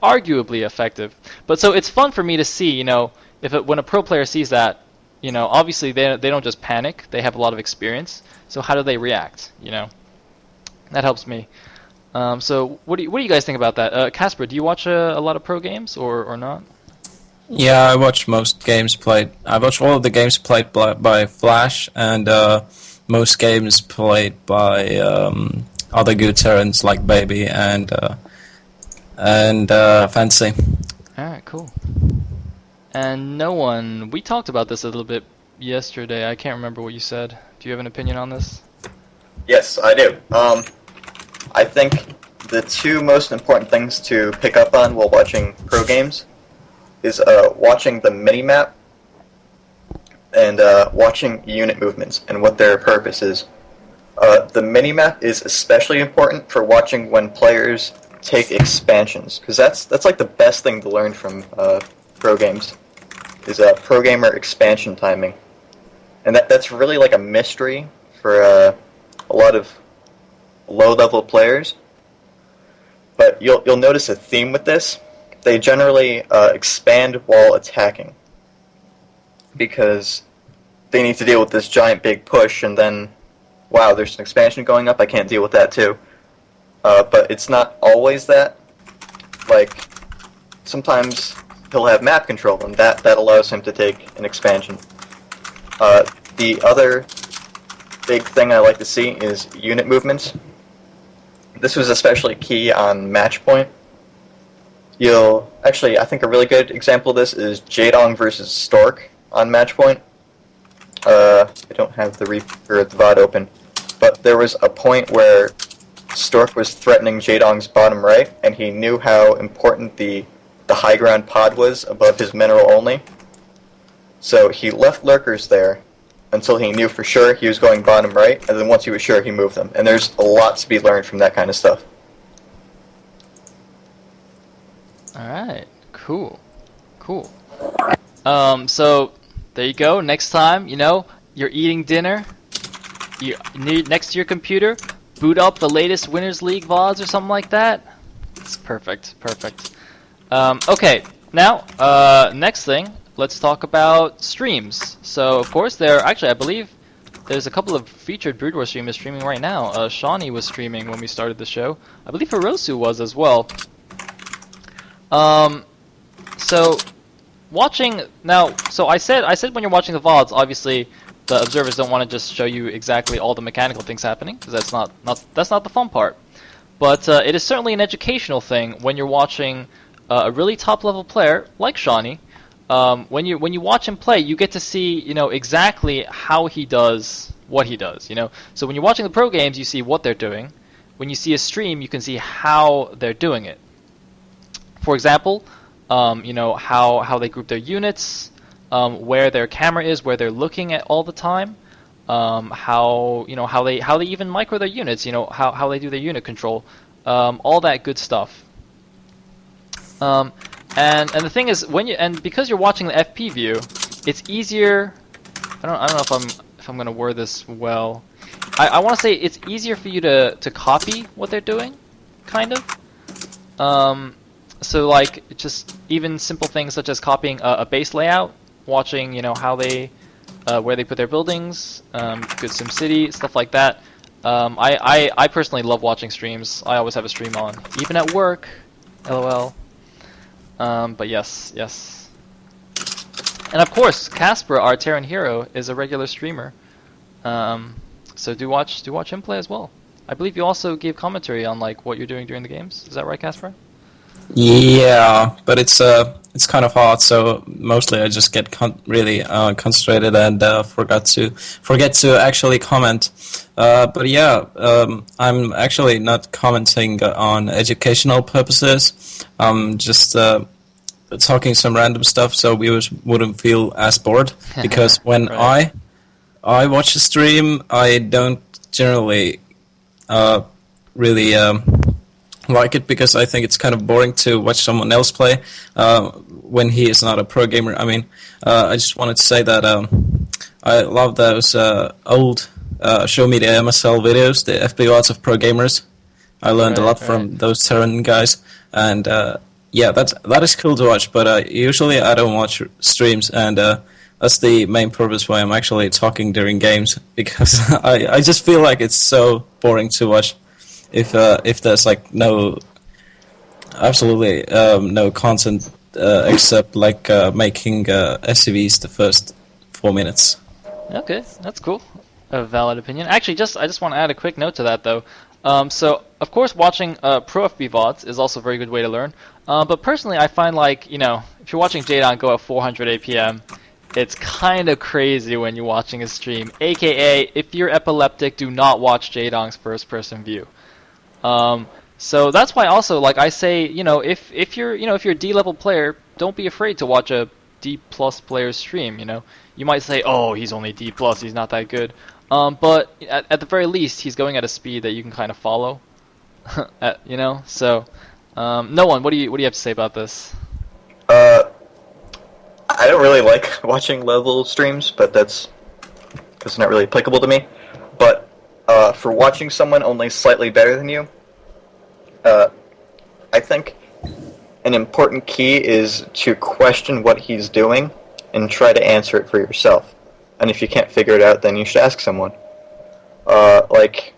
[SPEAKER 1] arguably effective. But so it's fun for me to see, when a pro player sees that, obviously they don't just panic. They have a lot of experience. So how do they react, That helps me. So what do you guys think about that? KasPra, do you watch a lot of pro games or not?
[SPEAKER 2] Yeah, I watch most games played. I watch all of the games played by Flash and most games played by other good Terrans like Baby and Fancy.
[SPEAKER 1] Alright, cool. And nOoNe, we talked about this a little bit yesterday. I can't remember what you said. Do you have an opinion on this?
[SPEAKER 3] Yes, I do. I think the two most important things to pick up on while watching pro games is watching the mini-map and watching unit movements and what their purpose is. The mini-map is especially important for watching when players take expansions, because that's like the best thing to learn from pro games, is pro gamer expansion timing. And that's really like a mystery for a lot of low-level players. But you'll notice a theme with this. They generally expand while attacking, because they need to deal with this giant big push, and then, wow, there's an expansion going up, I can't deal with that too. But it's not always that. Like, sometimes he'll have map control, and that allows him to take an expansion. The other big thing I like to see is unit movements. This was especially key on match point. I think a really good example of this is Jaedong versus Stork on match point. I don't have the VOD open, but there was a point where Stork was threatening Jaedong's bottom right, and he knew how important the high ground pod was above his mineral only. So he left lurkers there until he knew for sure he was going bottom right, and then once he was sure, he moved them. And there's a lot to be learned from that kind of stuff.
[SPEAKER 1] Alright, cool. So, there you go. Next time, you're eating dinner, you need next to your computer, boot up the latest Winners League VODs or something like that. It's perfect. Okay, now, next thing, let's talk about streams. So, of course, I believe there's a couple of featured Broodwar streamers streaming right now. Shawnee was streaming when we started the show. I believe Hirosu was as well. So watching now. So I said when you're watching the VODs, obviously the observers don't want to just show you exactly all the mechanical things happening, because that's not the fun part. But it is certainly an educational thing when you're watching a really top level player like Shawnee when you watch him play, you get to see, exactly how he does what he does. So when you're watching the pro games, you see what they're doing. When you see a stream, you can see how they're doing it. For example, how they group their units, where their camera is, where they're looking at all the time, how they even micro their units, how they do their unit control, all that good stuff. And the thing is, because you're watching the FP view, it's easier. I don't know if I'm gonna word this well. I want to say it's easier for you to copy what they're doing, kind of. So like just even simple things such as copying a base layout, watching how they where they put their buildings, good SimCity stuff like that. I personally love watching streams. I always have a stream on, even at work. LOL. But yes. And of course, KasPra, our Terran hero, is a regular streamer. So do watch him play as well. I believe you also gave commentary on like what you're doing during the games. Is that right, KasPra?
[SPEAKER 2] Yeah, but it's kind of hard. So mostly I just get really concentrated and forget to actually comment. But yeah, I'm actually not commenting on educational purposes. I'm just talking some random stuff so viewers wouldn't feel as bored. Because when
[SPEAKER 1] Right.
[SPEAKER 2] I watch a stream, I don't generally really like it because I think it's kind of boring to watch someone else play when he is not a pro gamer. I mean, I just wanted to say that I love those old Show Me the MSL videos, the FB odds of pro gamers. I learned a lot from those Terran guys, and yeah, that is cool to watch. But usually I don't watch streams, and that's the main purpose why I'm actually talking during games, because I just feel like it's so boring to watch if there's like absolutely no content except like making SCVs the first 4 minutes.
[SPEAKER 1] Okay, that's cool. A valid opinion. Actually, I just want to add a quick note to that though. So of course, watching pro FB VODs is also a very good way to learn. But personally, I find like if you're watching Jadon go at 400 APM, it's kind of crazy when you're watching a stream. AKA, if you're epileptic, do not watch Jadong's first-person view. So that's why also like I say, if you're a D level player, don't be afraid to watch a D plus player stream. You might say, oh, he's only D plus, he's not that good. But at the very least, he's going at a speed that you can kind of follow. So nOoNe, what do you have to say about this?
[SPEAKER 3] I don't really like watching level streams, but that's not really applicable to me. But for watching someone only slightly better than you, I think an important key is to question what he's doing and try to answer it for yourself. And if you can't figure it out, then you should ask someone. Like,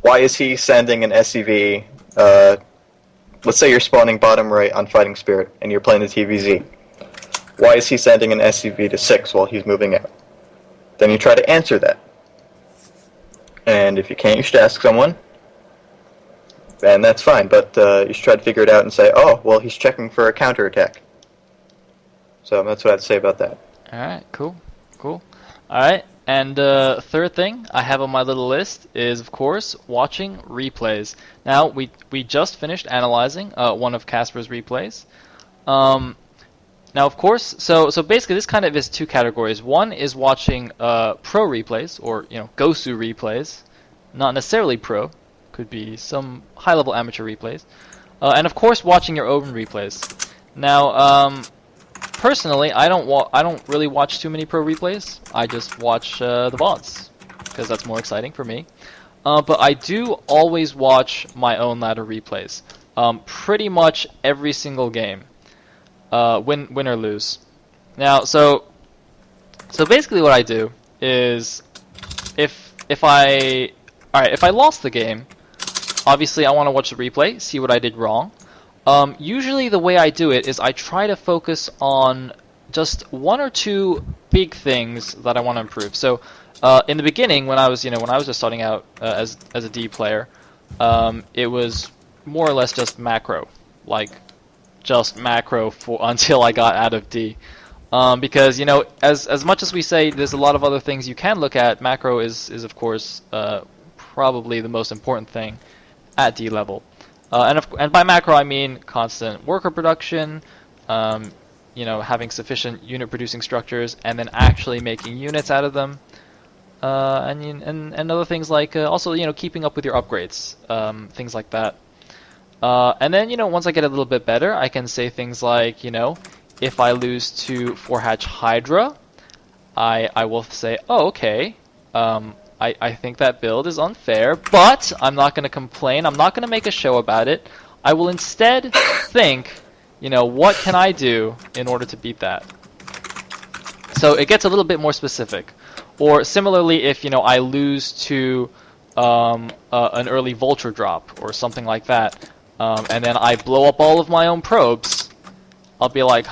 [SPEAKER 3] why is he sending an SCV? Let's say you're spawning bottom right on Fighting Spirit, and you're playing the TVZ. Why is he sending an SCV to 6 while he's moving out? Then you try to answer that. And if you can't, you should ask someone. And that's fine, but you should try to figure it out and say, oh, well, he's checking for a counterattack. So that's what I'd say about that.
[SPEAKER 1] Alright, cool. Alright, and third thing I have on my little list is, of course, watching replays. Now, we just finished analyzing one of KasPra's replays. Now, of course, so basically this kind of is two categories. One is watching pro replays, or, Gosu replays. Not necessarily pro. Could be some high-level amateur replays. And, of course, watching your own replays. Now, personally, I don't really watch too many pro replays. I just watch the VODs, because that's more exciting for me. But I do always watch my own ladder replays. Pretty much every single game. Win or lose. Now, so basically what I do is if I lost the game, obviously I want to watch the replay, see what I did wrong. Usually the way I do it is I try to focus on just one or two big things that I want to improve. So in the beginning, when I was just starting out as a D player, it was more or less just macro, like just macro for until I got out of D. Because as much as we say there's a lot of other things you can look at, macro is of course probably the most important thing at D level. And by macro I mean constant worker production, having sufficient unit producing structures, and then actually making units out of them, and other things like also keeping up with your upgrades, things like that. And then once I get a little bit better, I can say things like if I lose to 4-hatch Hydra, I will say, oh, okay, I think that build is unfair, but I'm not going to complain. I'm not going to make a show about it. I will instead think, what can I do in order to beat that? So it gets a little bit more specific. Or similarly, if I lose to an early vulture drop or something like that, and then I blow up all of my own probes, I'll be like,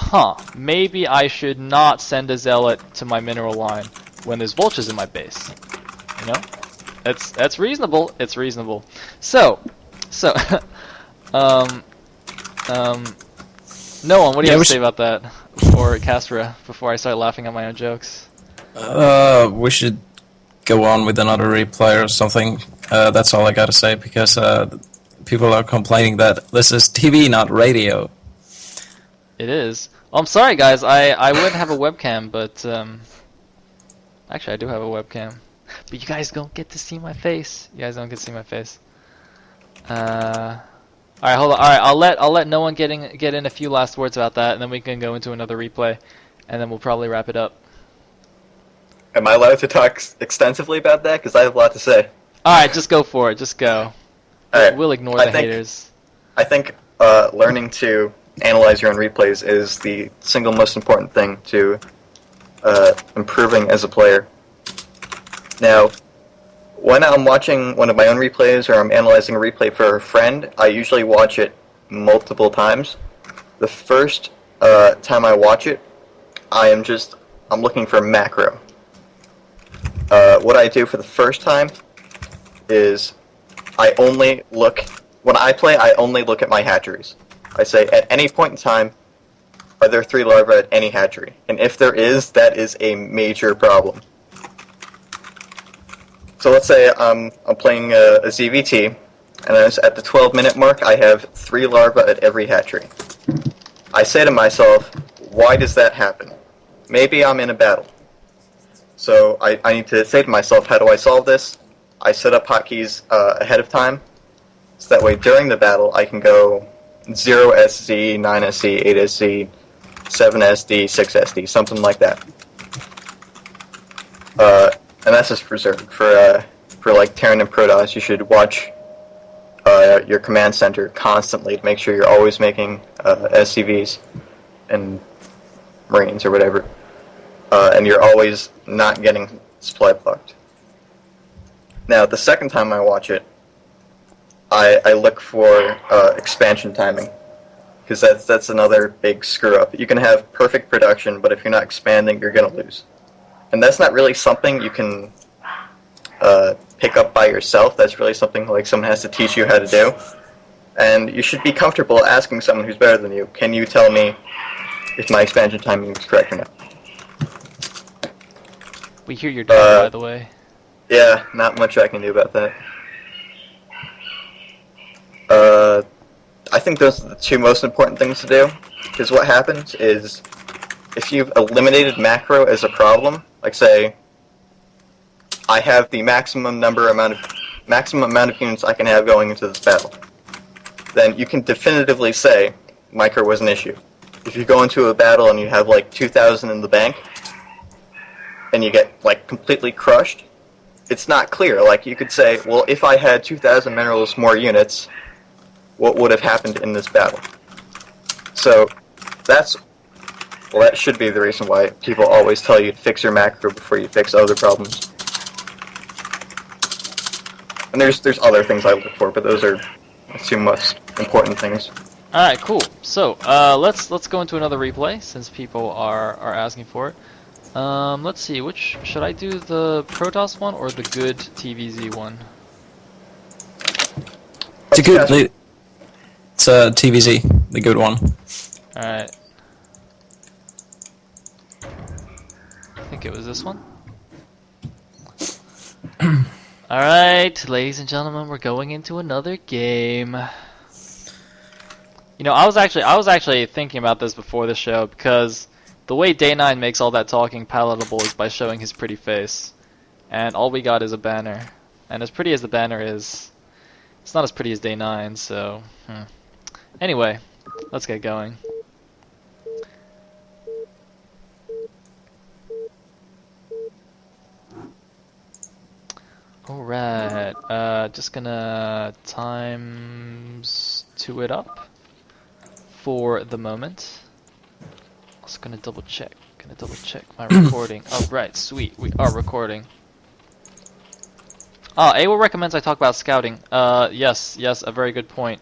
[SPEAKER 1] maybe I should not send a zealot to my mineral line when there's vultures in my base. That's reasonable. It's reasonable. So, Noah, what do you have to say about that, or KasPra, before I start laughing at my own jokes?
[SPEAKER 2] We should go on with another replay or something. That's all I gotta say, because people are complaining that this is TV, not radio.
[SPEAKER 1] It is. Oh, I'm sorry, guys. I would have a webcam, but actually, I do have a webcam. But you guys don't get to see my face. You guys don't get to see my face. All right, hold on. All right, I'll let no one get in a few last words about that, and then we can go into another replay, and then we'll probably wrap it up.
[SPEAKER 3] Am I allowed to talk extensively about that? Because I have a lot to say.
[SPEAKER 1] All right, just go for it. Just go.
[SPEAKER 3] All right.
[SPEAKER 1] We'll ignore the haters.
[SPEAKER 3] I think learning to analyze your own replays is the single most important thing to improving as a player. Now, when I'm watching one of my own replays or I'm analyzing a replay for a friend, I usually watch it multiple times. The first time I watch it, I'm looking for macro. What I do for the first time is when I play, I only look at my hatcheries. I say, at any point in time, are there 3 larvae at any hatchery? And if there is, that is a major problem. So let's say I'm playing a ZVT, and at the 12-minute mark, I have 3 larvae at every hatchery. I say to myself, why does that happen? Maybe I'm in a battle. So I need to say to myself, how do I solve this? I set up hotkeys ahead of time, so that way during the battle I can go 0SZ, 9SZ, 8SZ, 7SD, 6SD, something like that. And that's just reserved for like Terran and Protoss. You should watch your command center constantly to make sure you're always making SCVs and Marines or whatever, and you're always not getting supply blocked. Now, the second time I watch it, I look for expansion timing, because that's another big screw up. You can have perfect production, but if you're not expanding, you're gonna lose. And that's not really something you can pick up by yourself. That's really something like someone has to teach you how to do. And you should be comfortable asking someone who's better than you, can you tell me if my expansion timing is correct or not?
[SPEAKER 1] We hear your dog, by the way.
[SPEAKER 3] Yeah, not much I can do about that. I think those are the 2 most important things to do, because what happens is, if you've eliminated macro as a problem, like say, I have the maximum amount of units I can have going into this battle, then you can definitively say micro was an issue. If you go into a battle and you have like 2,000 in the bank, and you get like completely crushed, it's not clear. Like you could say, well, if I had 2,000 minerals more units, what would have happened in this battle? So that should be the reason why people always tell you to fix your macro before you fix other problems. And there's other things I look for, but those are the 2 most important things.
[SPEAKER 1] All right, cool. So let's go into another replay since people are asking for it. Let's see, which should I do, the Protoss one or the good TVZ one?
[SPEAKER 2] It's a good. It's TVZ. the good one.
[SPEAKER 1] Alright. I think it was this one. Alright, ladies and gentlemen, we're going into another game. You know, I was actually thinking about this before the show, because the way Day 9 makes all that talking palatable is by showing his pretty face. And all we got is a banner. And as pretty as the banner is, it's not as pretty as Day 9, so... Anyway, let's get going. Alright, just gonna times 2 it up for the moment. Also gonna double check my recording. Alright, sweet, we are recording. AWO recommends I talk about scouting. Yes, a very good point.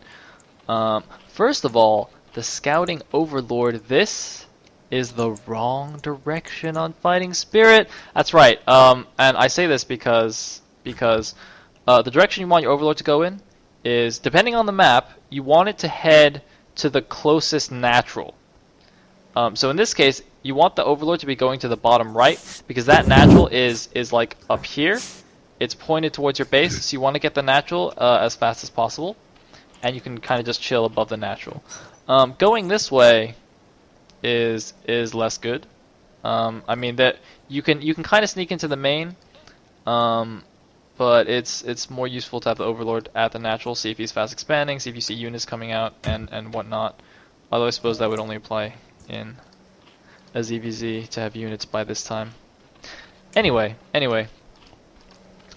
[SPEAKER 1] First of all, the scouting overlord, this is the wrong direction on Fighting Spirit. That's right, and I say this because the direction you want your overlord to go in is, depending on the map, you want it to head to the closest natural. So in this case, you want the overlord to be going to the bottom right, because that natural is like up here. It's pointed towards your base, so you want to get the natural as fast as possible, and you can kind of just chill above the natural. Going this way is less good. I mean that you can kind of sneak into the main, but it's more useful to have the overlord at the natural, see if he's fast expanding, see if you see units coming out and whatnot. Although I suppose that would only apply in a ZVZ to have units by this time. Anyway.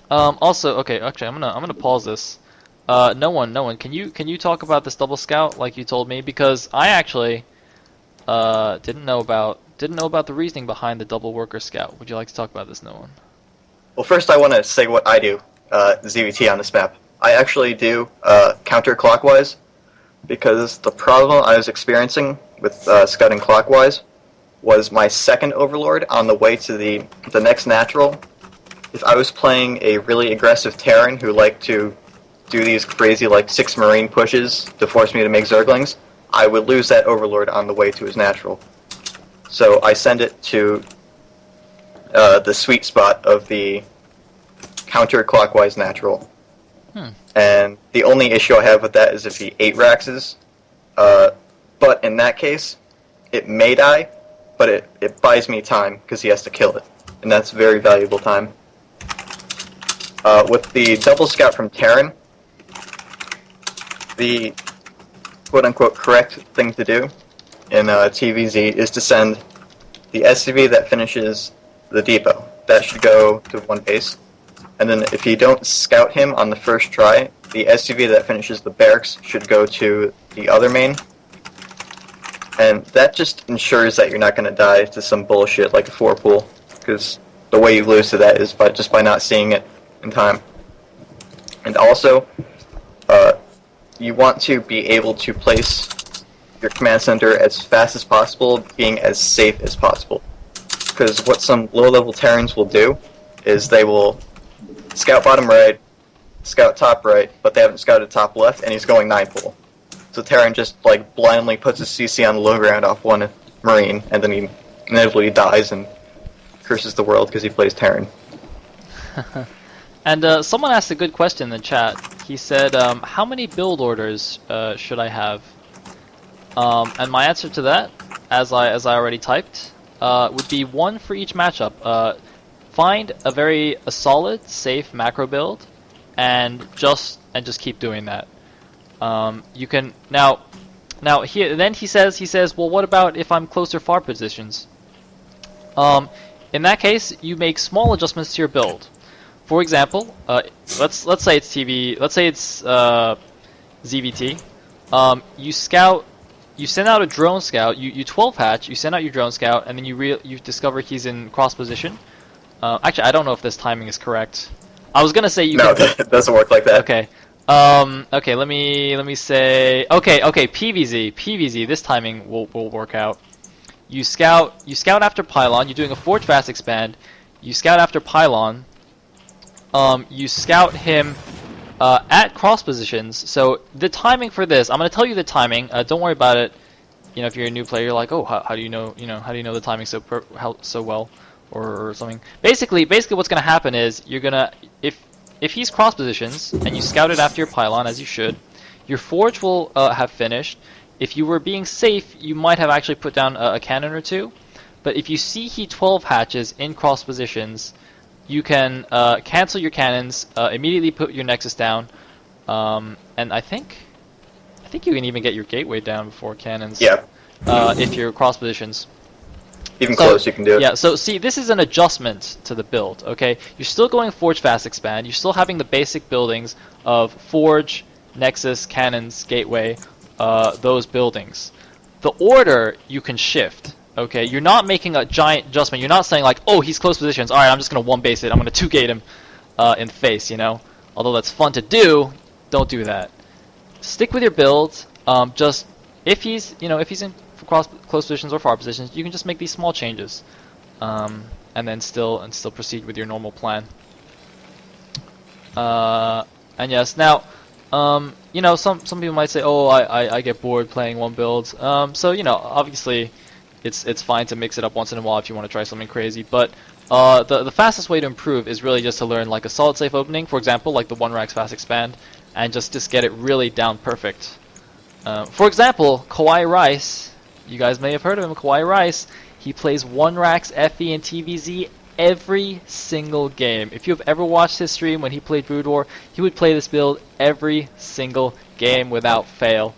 [SPEAKER 1] Also, okay, actually, I'm gonna pause this. nOoNe, can you talk about this double scout like you told me, because I actually didn't know about the reasoning behind the double worker scout. Would you like to talk about this, nOoNe?
[SPEAKER 3] Well, first I want to say what I do, ZVT on this map. I actually do counterclockwise, because the problem I was experiencing with scouting clockwise was my second overlord on the way to the next natural. If I was playing a really aggressive Terran who liked to do these crazy like 6 marine pushes to force me to make Zerglings, I would lose that overlord on the way to his natural. So I send it to the sweet spot of the counterclockwise natural. And the only issue I have with that is if he 8-raxes. But in that case, it may die, but it buys me time because he has to kill it. And that's very valuable time. With the double scout from Terran, the quote-unquote correct thing to do in TVZ is to send the SCV that finishes the depot. That should go to one base. And then if you don't scout him on the first try, the SCV that finishes the barracks should go to the other main. And that just ensures that you're not going to die to some bullshit like a 4-pool, because the way you lose to that is just by not seeing it in time. And also, you want to be able to place your command center as fast as possible, being as safe as possible. Because what some low-level Terrans will do is they will scout bottom right, scout top right, but they haven't scouted top left, and he's going 9-pool. So Terran just like blindly puts his CC on the low ground off one Marine, and then he inevitably dies and curses the world because he plays Terran.
[SPEAKER 1] And someone asked a good question in the chat. He said, how many build orders should I have? And my answer to that, as I already typed, would be 1 for each matchup. Find a solid, safe macro build, and just keep doing that. You can now here. Then he says, well, what about if I'm close or far positions? In that case, you make small adjustments to your build. For example, let's say it's TV. Let's say it's ZVT. You send out a drone scout. You 12 hatch. You send out your drone scout, and then you discover he's in cross position. Actually, I don't know if this timing is correct. I was gonna say you.
[SPEAKER 3] No, it doesn't work like that.
[SPEAKER 1] Okay. Okay. Let me say. Okay. PVZ. This timing will work out. You scout after pylon. You're doing a forge fast expand. You scout after pylon. You scout him at cross positions. So the timing for this, I'm going to tell you the timing. Don't worry about it. You know, if you're a new player, you're like, oh, how do you know? You know, how do you know the timing so well, or something? Basically, what's going to happen is you're gonna if he's cross positions and you scout it after your pylon, as you should, your forge will have finished. If you were being safe, you might have actually put down a cannon or two. But if you see he 12 hatches in cross positions, you can cancel your cannons, immediately put your nexus down, and I think you can even get your gateway down before cannons.
[SPEAKER 3] Yeah.
[SPEAKER 1] If you're cross positions.
[SPEAKER 3] Even close, you can do it.
[SPEAKER 1] Yeah, so see, this is an adjustment to the build, okay? You're still going Forge Fast Expand, you're still having the basic buildings of Forge, Nexus, Cannons, Gateway, those buildings. The order you can shift, okay? You're not making a giant adjustment, you're not saying like, oh, he's close positions, alright, I'm just gonna 1-base it, I'm gonna 2-gate him in the face, you know? Although that's fun to do, don't do that. Stick with your build, just, if he's in close positions or far positions, you can just make these small changes, and then still proceed with your normal plan. And yes, now, you know, some people might say, oh, I get bored playing one build. So you know, obviously, it's fine to mix it up once in a while if you want to try something crazy. But the fastest way to improve is really just to learn like a solid safe opening, for example, like the 1-Rax Fast Expand, and just get it really down perfect. For example, Kawhi Rice. You guys may have heard of him, Kawhi Rice. He plays 1-Rax, FE, and TVZ every single game. If you have ever watched his stream when he played Broodwar, he would play this build every single game without fail.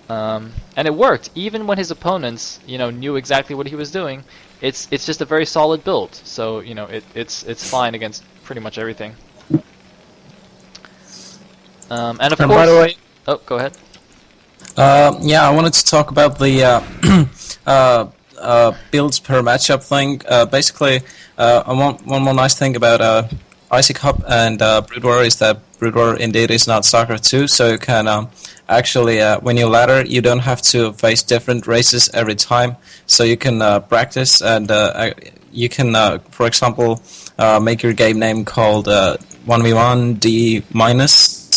[SPEAKER 1] And it worked, even when his opponents, you know, knew exactly what he was doing. It's just a very solid build, so you know it's fine against pretty much everything. And of course,
[SPEAKER 2] by the way,
[SPEAKER 1] oh, go ahead.
[SPEAKER 2] yeah, I wanted to talk about the builds per matchup thing. Basically, one more nice thing about Icy Cup and Broodwar is that Broodwar indeed is not StarCraft 2, so you can actually, when you ladder, you don't have to face different races every time, so you can practice and you can, for example, make your game name called 1v1 D-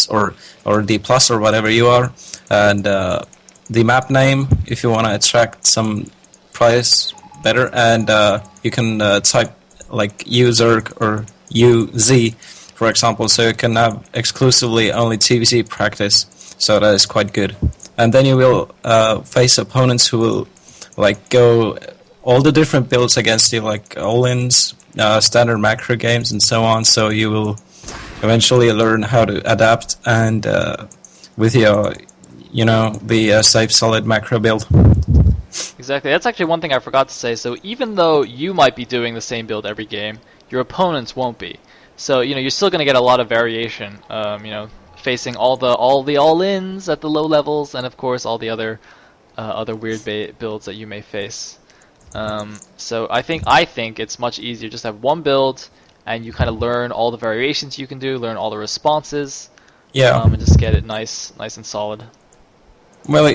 [SPEAKER 2] or D+ or whatever you are, and the map name if you want to attract some prize better, and you can type like UZerg or UZ, for example, so you can have exclusively only TVC practice, so that is quite good. And then you will face opponents who will like go all the different builds against you, like all-ins, standard macro games, and so on, so you will eventually learn how to adapt and with your, you know, the safe solid macro build.
[SPEAKER 1] Exactly. That's actually one thing I forgot to say. So even though you might be doing the same build every game, your opponents won't be. So you know you're still going to get a lot of variation. You know, facing all the all-ins at the low levels, and of course all the other weird builds that you may face. So I think it's much easier just to have one build, and you kind of learn all the variations you can do, learn all the responses, and just get it nice and solid.
[SPEAKER 2] Well,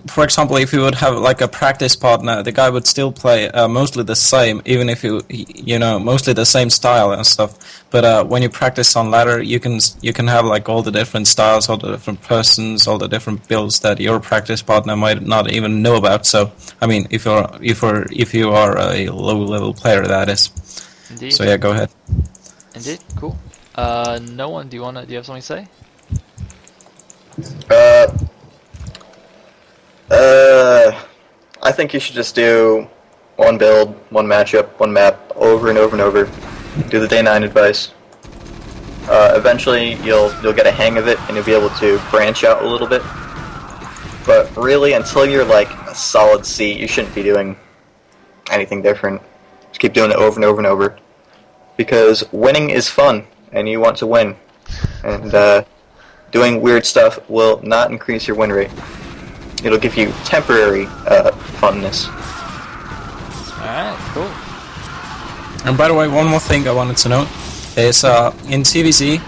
[SPEAKER 2] for example, if you would have like a practice partner, the guy would still play mostly the same, even if you know, mostly the same style and stuff. But when you practice on ladder, you can have like all the different styles, all the different persons, all the different builds that your practice partner might not even know about. So, I mean, if you are a low level player, that is.
[SPEAKER 1] Indeed.
[SPEAKER 2] So yeah, go ahead.
[SPEAKER 1] Indeed, cool. nOoNe, do you have something to say?
[SPEAKER 3] I think you should just do one build, one matchup, one map, over and over and over. Do the day 9 advice. Eventually, you'll get a hang of it, and you'll be able to branch out a little bit. But really, until you're like a solid C, you shouldn't be doing anything different. Just keep doing it over and over and over. Because winning is fun, and you want to win. And doing weird stuff will not increase your win rate. It'll give you temporary funness.
[SPEAKER 1] Alright, cool.
[SPEAKER 2] And by the way, one more thing I wanted to note is in TVZ,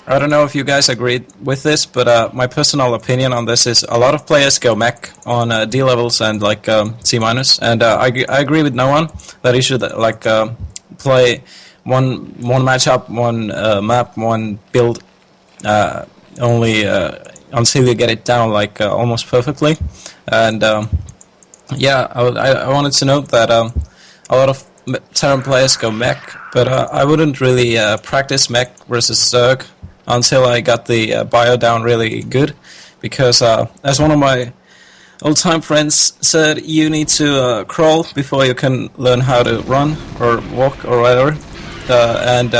[SPEAKER 2] I don't know if you guys agreed with this, but my personal opinion on this is a lot of players go mech on D levels and like C-, and I agree with nOoNe that you should like play one matchup, one map, one build only until you get it down like almost perfectly. And yeah, I wanted to note that a lot of Terran players go mech, but I wouldn't really practice mech versus Zerg until I got the bio down really good, because as one of my old-time friends said, you need to crawl before you can learn how to run or walk or whatever. And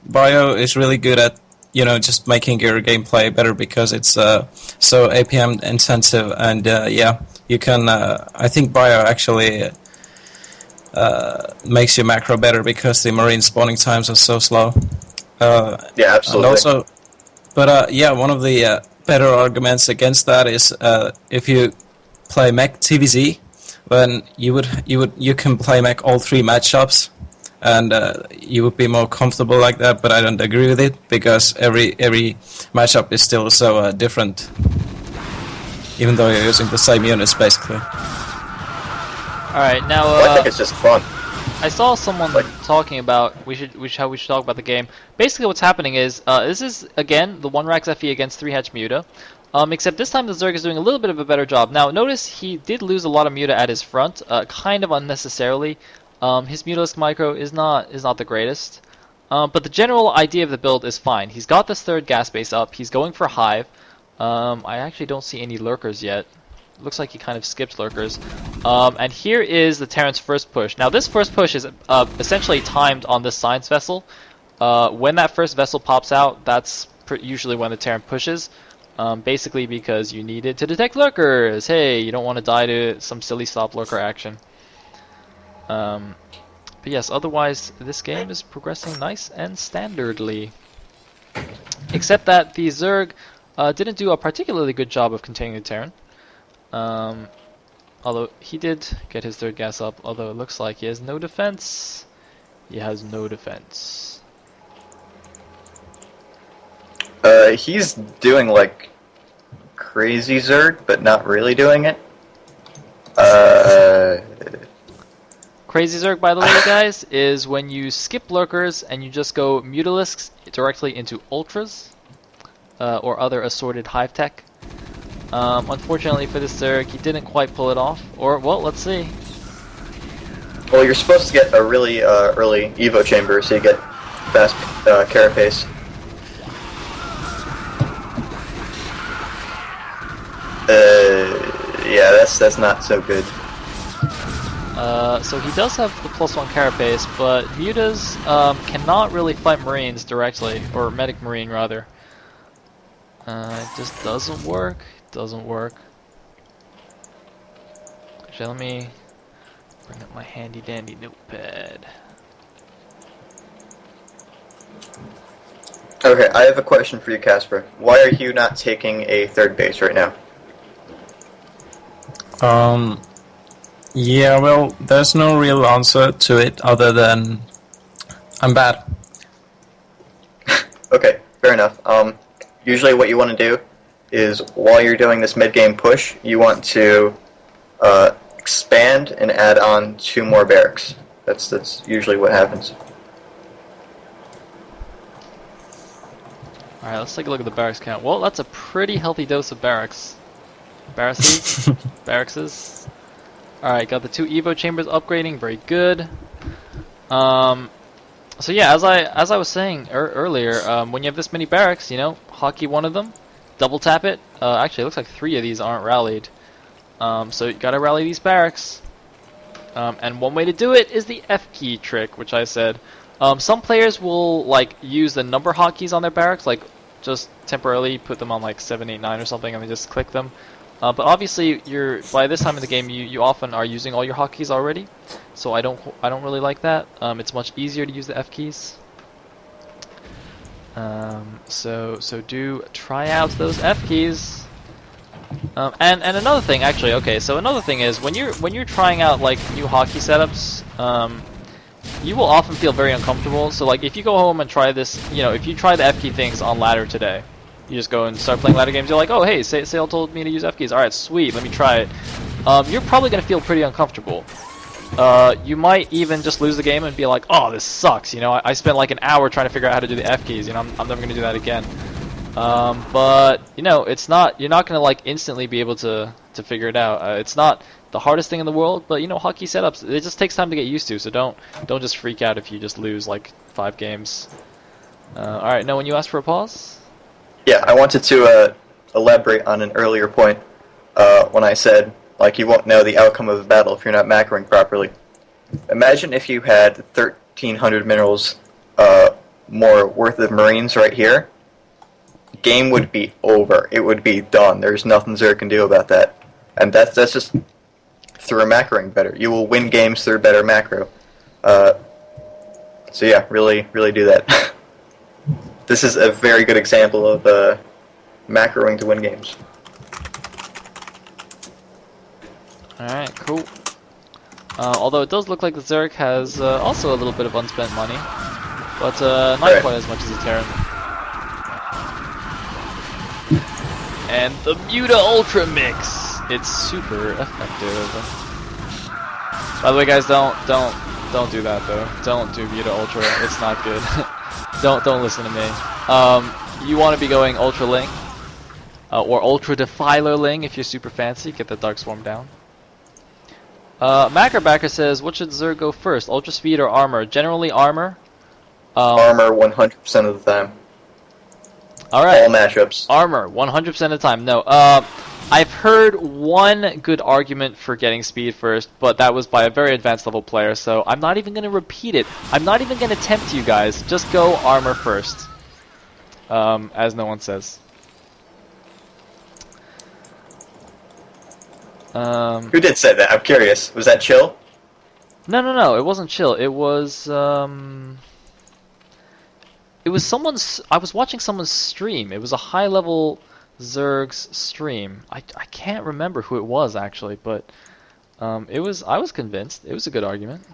[SPEAKER 2] bio is really good at just making your gameplay better, because it's so APM intensive, and yeah, you can. I think bio actually makes your macro better because the marine spawning times are so slow.
[SPEAKER 3] Yeah, absolutely.
[SPEAKER 2] And also, but yeah, one of the better arguments against that is if you play mech TVZ, then you can play mech all 3 matchups, and you would be more comfortable like that. But I don't agree with it, because every matchup is still so different, even though you're using the same units basically.
[SPEAKER 1] Alright, now
[SPEAKER 3] Well, I think it's just fun.
[SPEAKER 1] I saw someone talking about how we should talk about the game. Basically, what's happening is this is again the 1-Rax FE against 3-Hatch Muta, except this time the Zerg is doing a little bit of a better job. Now, notice he did lose a lot of Muta at his front, kind of unnecessarily. His Mutalisk micro is not the greatest, but the general idea of the build is fine. He's got this 3rd gas base up. He's going for Hive. I actually don't see any lurkers yet. Looks like he kind of skipped lurkers. And here is the Terran's first push. Now this first push is essentially timed on this science vessel. When that first vessel pops out, that's usually when the Terran pushes. Basically because you need it to detect lurkers. Hey, you don't want to die to some silly stop lurker action. But yes, otherwise this game is progressing nice and standardly. Except that the Zerg didn't do a particularly good job of containing the Terran. Although he did get his 3rd gas up, although it looks like he has no defense. He has no defense.
[SPEAKER 3] He's doing like crazy Zerg, but not really doing it.
[SPEAKER 1] Crazy Zerg, by the way, guys, is when you skip lurkers and you just go Mutalisks directly into Ultras or other assorted hive tech. Unfortunately for this Zerg, he didn't quite pull it off. Or, well, let's see.
[SPEAKER 3] Well, you're supposed to get a really early Evo chamber, so you get fast carapace. Yeah, that's not so good.
[SPEAKER 1] So he does have the +1 carapace, but Mutas cannot really fight Marines directly, or Medic Marine rather. It just doesn't work. Doesn't work. Actually, let me bring up my handy dandy notepad.
[SPEAKER 3] Okay, I have a question for you, KasPra. Why are you not taking a 3rd base right now?
[SPEAKER 2] Yeah, well, there's no real answer to it other than I'm bad.
[SPEAKER 3] Okay, fair enough. Usually what you want to do is, while you're doing this mid-game push, you want to expand and add on 2 more barracks. That's usually what happens.
[SPEAKER 1] Alright, let's take a look at the barracks count. Well, that's a pretty healthy dose of barracks. Barrackses? Barrackses? Alright, got the 2 Evo chambers upgrading, very good. So yeah, as I was saying earlier, when you have this many barracks, hockey one of them, double tap it. Actually, it looks like 3 of these aren't rallied. So you gotta rally these barracks. And one way to do it is the F key trick, which I said. Some players will use the number hotkeys on their barracks, just temporarily put them on 7, 8, 9 or something, and then just click them. But obviously, by this time in the game, you often are using all your hotkeys already. So I don't really like that. It's much easier to use the F keys. So do try out those F keys. And another thing, actually, okay. So another thing is when you're trying out new hotkey setups, you will often feel very uncomfortable. So if you go home and try this, if you try the F key things on ladder today, you just go and start playing ladder games. You're like, oh hey, Sayle told me to use F keys. All right, sweet. Let me try it. You're probably gonna feel pretty uncomfortable. You might even just lose the game and be like, oh, this sucks. I spent an hour trying to figure out how to do the F keys. I'm never gonna do that again. But you know, it's not. You're not gonna like instantly be able to figure it out. It's not the hardest thing in the world, but you know, hockey setups. It just takes time to get used to. So don't just freak out if you just lose like 5 games. All right, no, when you asked for a pause.
[SPEAKER 3] Yeah, I wanted to elaborate on an earlier point when I said like you won't know the outcome of a battle if you're not macroing properly. Imagine if you had 1,300 minerals more worth of marines right here. Game would be over. It would be done. There's nothing Zerg can do about that. And that's just through macroing better. You will win games through better macro. So yeah, really do that. This is a very good example of macroing to win games.
[SPEAKER 1] Alright, cool. Although it does look like the Zerg has also a little bit of unspent money, but not
[SPEAKER 3] Right.
[SPEAKER 1] quite as much as the Terran. And the Muta Ultra Mix! It's super effective. By the way, guys, don't do that though. Don't do Muta Ultra. It's not good. don't listen to me. You want to be going Ultra Ling, or Ultra Defiler Ling if you're super fancy. Get the Dark Swarm down. Macrobacker says, what should Zerg go first, Ultra Speed or Armor? Generally Armor.
[SPEAKER 3] Armor 100% of the time.
[SPEAKER 1] Alright.
[SPEAKER 3] All matchups.
[SPEAKER 1] Armor, 100% of the time. No, I've heard one good argument for getting speed first, but that was by a very advanced level player, so I'm not even going to repeat it. I'm not even going to tempt you guys. Just go Armor first. As no one says.
[SPEAKER 3] Who did say that? I'm curious. Was that Chill?
[SPEAKER 1] No, it wasn't Chill. It was someone's. I was watching someone's stream. It was a high-level Zerg's stream. I can't remember who it was actually, but it was. I was convinced. It was a good argument.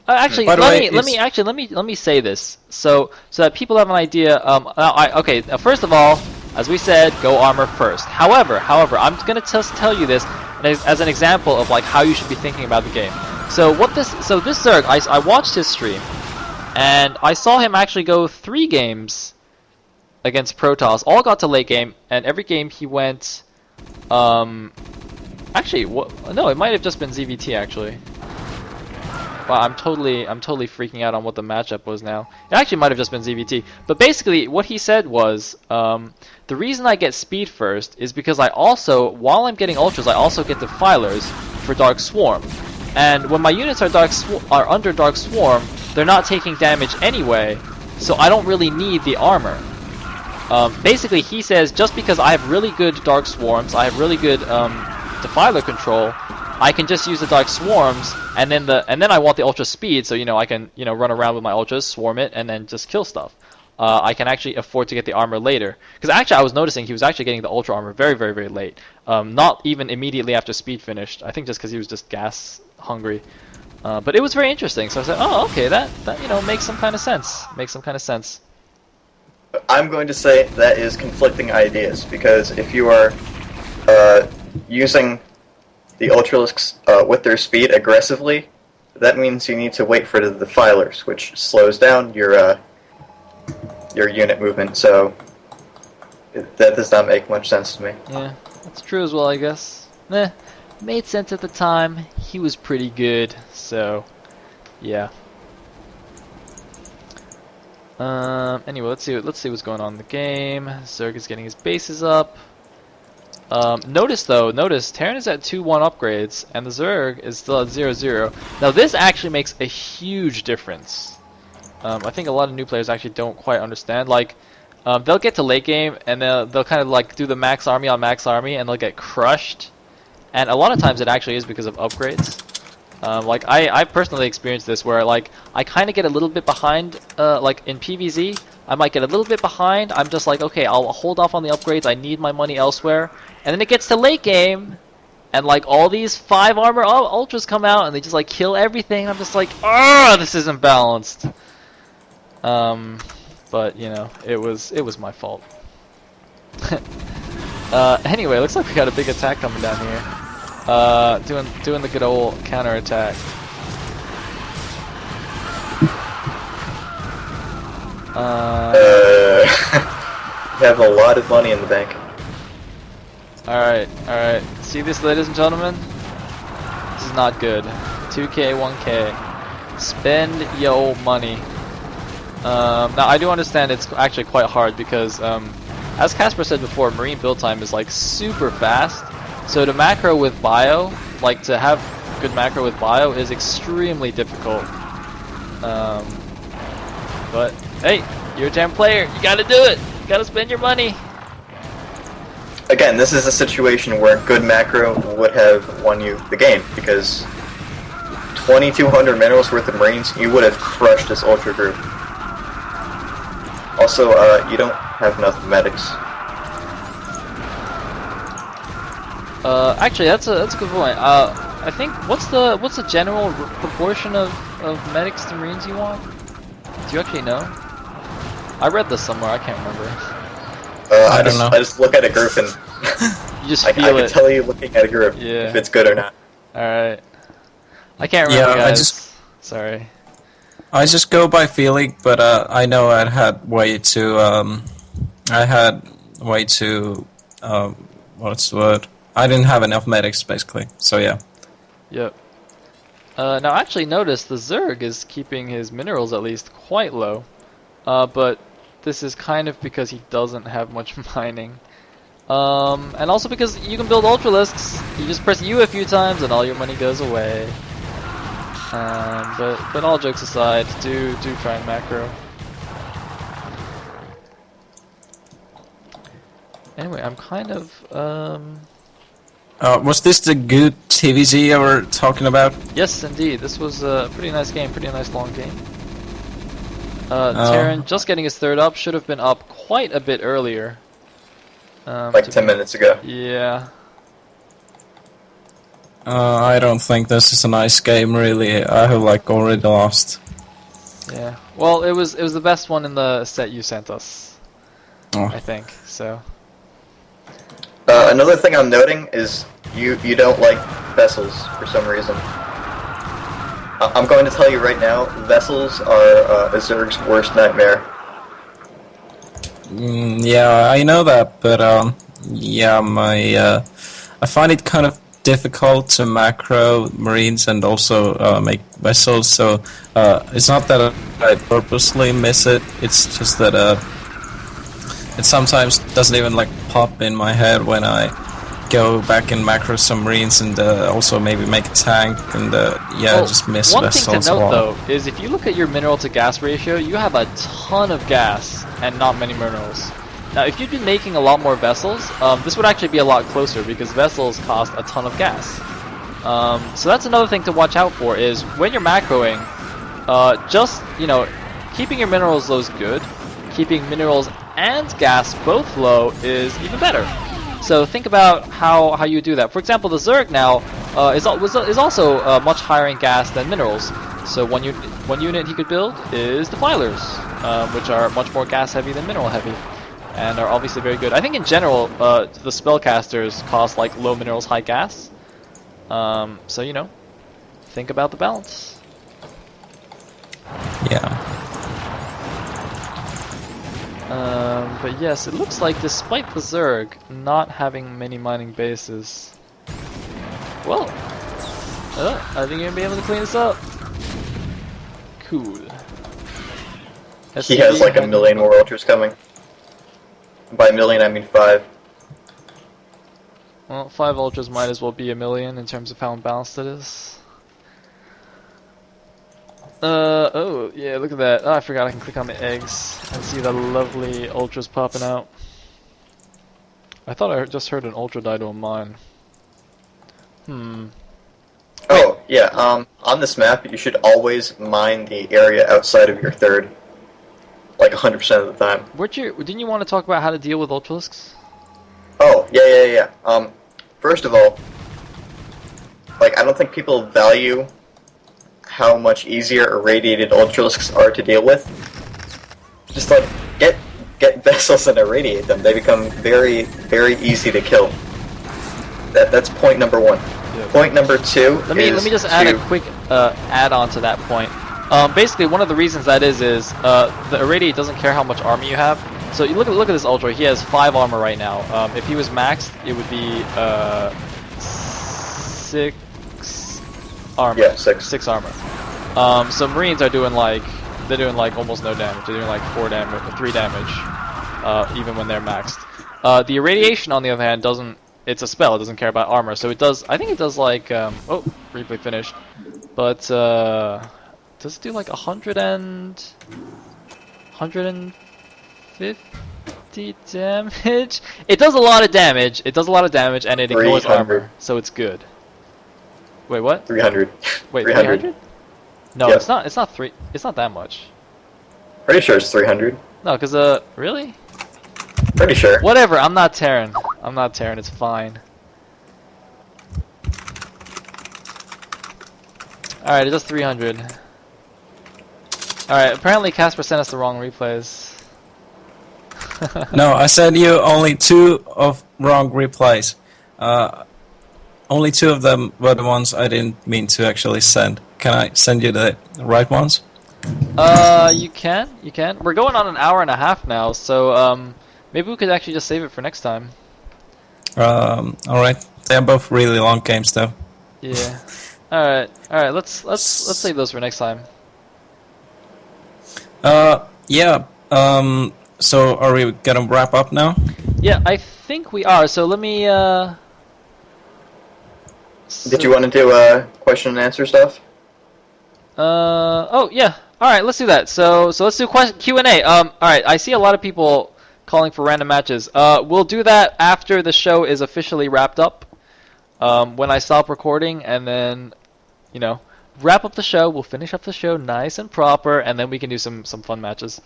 [SPEAKER 1] Actually, let me say this so that people have an idea. Okay. First of all, as we said, go Armor first. However, I'm gonna just tell you this as an example of like how you should be thinking about the game. So this Zerg, I watched his stream. And I saw him actually go 3 games against Protoss. All got to late game, and every game he went. Actually, no, it might have just been ZVT actually. Wow, I'm totally freaking out on what the matchup was now. It actually might have just been ZVT. But basically, what he said was, the reason I get speed first is because I also, while I'm getting ultras, I also get defilers for Dark Swarm. And when my units are under Dark Swarm, they're not taking damage anyway, so I don't really need the armor. Basically, he says just because I have really good Dark Swarms, I have really good Defiler control, I can just use the Dark Swarms, and then I want the Ultra Speed, so you know I can run around with my Ultras, swarm it, and then just kill stuff. I can actually afford to get the armor later, because actually I was noticing he was actually getting the Ultra armor very late, not even immediately after Speed finished. I think just because he was just gas hungry. But it was very interesting, so I said, oh, okay, that makes some kind of sense.
[SPEAKER 3] I'm going to say that is conflicting ideas, because if you are using the Ultralisks with their speed aggressively, that means you need to wait for the Defilers, which slows down your unit movement, so that does not make much sense to me.
[SPEAKER 1] Yeah, that's true as well, I guess. Made sense at the time. He was pretty good, so yeah. Anyway, let's see what's going on in the game. Zerg is getting his bases up. Notice Terran is at 2-1 upgrades, and the Zerg is still at 0-0. Now this actually makes a huge difference. I think a lot of new players actually don't quite understand. Like, they'll get to late game, and they'll kind of like do the max army on max army, and they'll get crushed. And a lot of times it actually is because of upgrades. Like I personally experienced this where like I kind of get a little bit behind, like in PvZ, I might get a little bit behind. I'm just like, okay, I'll hold off on the upgrades. I need my money elsewhere. And then it gets to late game, and like all these 5 armor ultras come out, and they just like kill everything. I'm just like, ah, this isn't balanced. But you know, it was my fault. Anyway, looks like we got a big attack coming down here. Doing the good old counterattack.
[SPEAKER 3] have a lot of money in the bank.
[SPEAKER 1] Alright, alright. See this, ladies and gentlemen? This is not good. 2k, 1k. Spend yo money. Now, I do understand it's actually quite hard because, as KasPra said before, Marine build time is like super fast. So to macro with bio, like to have good macro with bio is extremely difficult. But hey, you're a damn player. You gotta do it. You gotta spend your money.
[SPEAKER 3] Again, this is a situation where good macro would have won you the game, because 2,200 minerals worth of Marines, you would have crushed this Ultra group. Also, you don't have enough medics.
[SPEAKER 1] Actually, that's a good point. I think what's the general proportion of medics to Marines you want? Do you actually know? I read this somewhere. I can't remember.
[SPEAKER 2] I don't know.
[SPEAKER 3] I just look at a group and
[SPEAKER 1] You just
[SPEAKER 3] I
[SPEAKER 1] feel
[SPEAKER 3] can
[SPEAKER 1] it.
[SPEAKER 3] tell you looking at a group
[SPEAKER 1] Yeah.
[SPEAKER 3] if it's good or not.
[SPEAKER 1] All right. I can't remember,
[SPEAKER 2] Yeah,
[SPEAKER 1] guys. Sorry.
[SPEAKER 2] I just go by feeling, but I know I had way too. What's the word? I didn't have enough medics, basically. So yeah.
[SPEAKER 1] Yep. Now, actually, notice the Zerg is keeping his minerals at least quite low, but this is kind of because he doesn't have much mining, and also because you can build Ultralisks. You just press U a few times and all your money goes away. But all jokes aside, do try and macro. Anyway, I'm kind of
[SPEAKER 2] Was this the good TVZ you were talking about?
[SPEAKER 1] Yes, indeed. This was a pretty nice game, pretty nice long game. Terran just getting his third up, should have been up quite a bit earlier.
[SPEAKER 3] Like 10 minutes ago.
[SPEAKER 1] Yeah.
[SPEAKER 2] I don't think this is a nice game, really. I have like already lost.
[SPEAKER 1] Yeah. Well, it was the best one in the set you sent us,
[SPEAKER 2] Oh.
[SPEAKER 1] I think. So.
[SPEAKER 3] Another thing I'm noting is you don't like vessels for some reason. I'm going to tell you right now, vessels are a Zerg's worst nightmare.
[SPEAKER 2] Yeah, I know that, but yeah, I find it kind of difficult to macro Marines and also make vessels. So it's not that I purposely miss it. It's just that it sometimes doesn't even like pop in my head when I go back and macro some Marines and also maybe make a tank and yeah,
[SPEAKER 1] Well,
[SPEAKER 2] just miss
[SPEAKER 1] one
[SPEAKER 2] vessels
[SPEAKER 1] thing to
[SPEAKER 2] a
[SPEAKER 1] note,
[SPEAKER 2] lot.
[SPEAKER 1] though, is if you look at your mineral to gas ratio, you have a ton of gas and not many minerals. Now, if you'd been making a lot more vessels, this would actually be a lot closer because vessels cost a ton of gas. So that's another thing to watch out for is when you're macroing, just, you know, keeping your minerals low is good. Keeping minerals and gas both low is even better. So think about how you do that. For example, the Zerg now is also much higher in gas than minerals. So one unit he could build is the Filers, which are much more gas heavy than mineral heavy, and are obviously very good. I think in general, the spellcasters cost like low minerals, high gas. So you know, think about the balance.
[SPEAKER 2] Yeah.
[SPEAKER 1] But yes, it looks like despite the Zerg not having many mining bases, well, I think you're gonna be able to clean this up. Cool.
[SPEAKER 3] He has like a million more ultras coming. By a million, I mean 5.
[SPEAKER 1] Well, 5 ultras might as well be a million in terms of how unbalanced it is. Oh, yeah, look at that. Oh, I forgot I can click on the eggs and see the lovely ultras popping out. I thought I just heard an ultra die to a mine.
[SPEAKER 3] Oh, yeah, on this map, you should always mine the area outside of your third. Like 100% of the time.
[SPEAKER 1] Didn't you want to talk about how to deal with ultralisks?
[SPEAKER 3] Oh, yeah. First of all, like, I don't think people value how much easier irradiated ultralisks are to deal with. Just like get vessels and irradiate them. They become very, very easy to kill. That's point number 1.
[SPEAKER 1] Yeah.
[SPEAKER 3] Point number 2
[SPEAKER 1] Let me just add a quick add-on to that point. Basically, one of the reasons that is the irradiate doesn't care how much armor you have. So you look at this Ultra. He has 5 armor right now. If he was maxed, it would be 6 armor.
[SPEAKER 3] Yeah, 6.
[SPEAKER 1] 6 armor. So Marines are doing like almost no damage. They're doing like 4 damage, 3 damage, even when they're maxed. The irradiation, on the other hand, doesn't. It's a spell. It doesn't care about armor. So it does. I think it does like. Oh, replay finished. But does it do like 150 damage? It does a lot of damage. It does a lot of damage, and it ignores
[SPEAKER 3] 300.
[SPEAKER 1] armor, so it's good. Wait, what?
[SPEAKER 3] 300.
[SPEAKER 1] Wait,
[SPEAKER 3] 300.
[SPEAKER 1] 300? No,
[SPEAKER 3] Yep.
[SPEAKER 1] it's not. It's not three. It's not that much.
[SPEAKER 3] Pretty sure it's 300.
[SPEAKER 1] No, because really?
[SPEAKER 3] Pretty sure.
[SPEAKER 1] Whatever. I'm not Terran. I'm not Terran. It's fine. All right, it does 300. All right. Apparently, KasPra sent us the wrong replays.
[SPEAKER 2] No, I sent you only 2 of wrong replies. Only 2 of them were the ones I didn't mean to actually send. Can I send you the right ones?
[SPEAKER 1] You can. You can. We're going on an hour and a half now, so maybe we could actually just save it for next time.
[SPEAKER 2] All right. They're both really long games, though.
[SPEAKER 1] Yeah. All right. All right. Let's save those for next time.
[SPEAKER 2] Yeah. So are we gonna wrap up now?
[SPEAKER 1] Yeah, I think we are. So let me.
[SPEAKER 3] Did you want to do question and answer stuff?
[SPEAKER 1] Oh yeah. All right. Let's do that. So let's do Q&A. All right. I see a lot of people calling for random matches. We'll do that after the show is officially wrapped up. When I stop recording, and then, wrap up the show. We'll finish up the show nice and proper, and then we can do some fun matches.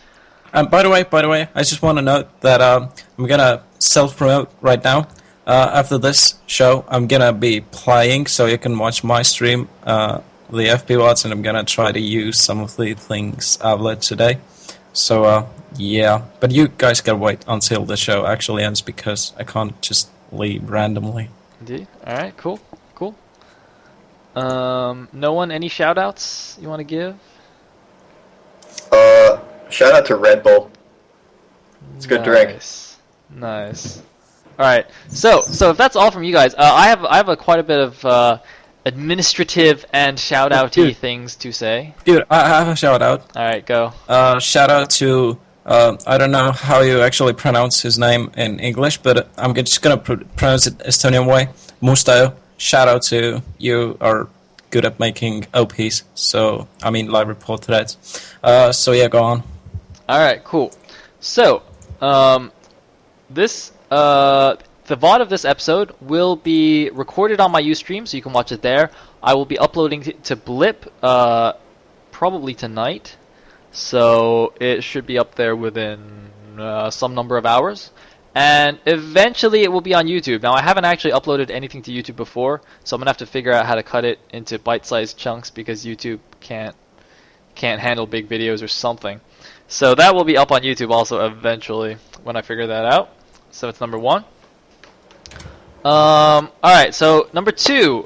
[SPEAKER 2] By the way, I just want to note that I'm gonna self-promote right now. After this show, I'm gonna be playing, so you can watch my stream, the FP Watts, and I'm gonna try to use some of the things I've learned today. So yeah, but you guys gotta wait until the show actually ends because I can't just leave randomly.
[SPEAKER 1] Indeed. All right. Cool. No one. Any shout-outs you want to give?
[SPEAKER 3] Shout out to Red Bull. It's a good drink.
[SPEAKER 1] Nice. All right. So if that's all from you guys, I have quite a bit of administrative and shout-outy things to say.
[SPEAKER 2] Dude, I have a shout out.
[SPEAKER 1] All right, go.
[SPEAKER 2] Shout out to I don't know how you actually pronounce his name in English, but I'm just gonna pronounce it Estonian way. Mustajo. Shout out to you. Are good at making OPs. So I mean live report threads. So yeah, go on.
[SPEAKER 1] All right, cool. So this the VOD of this episode will be recorded on my Ustream, so you can watch it there. I will be uploading to Blip probably tonight, so it should be up there within some number of hours. And eventually it will be on YouTube. Now, I haven't actually uploaded anything to YouTube before, so I'm going to have to figure out how to cut it into bite-sized chunks because YouTube can't handle big videos or something. So that will be up on YouTube also eventually when I figure that out. So it's number 1. Alright, so number 2.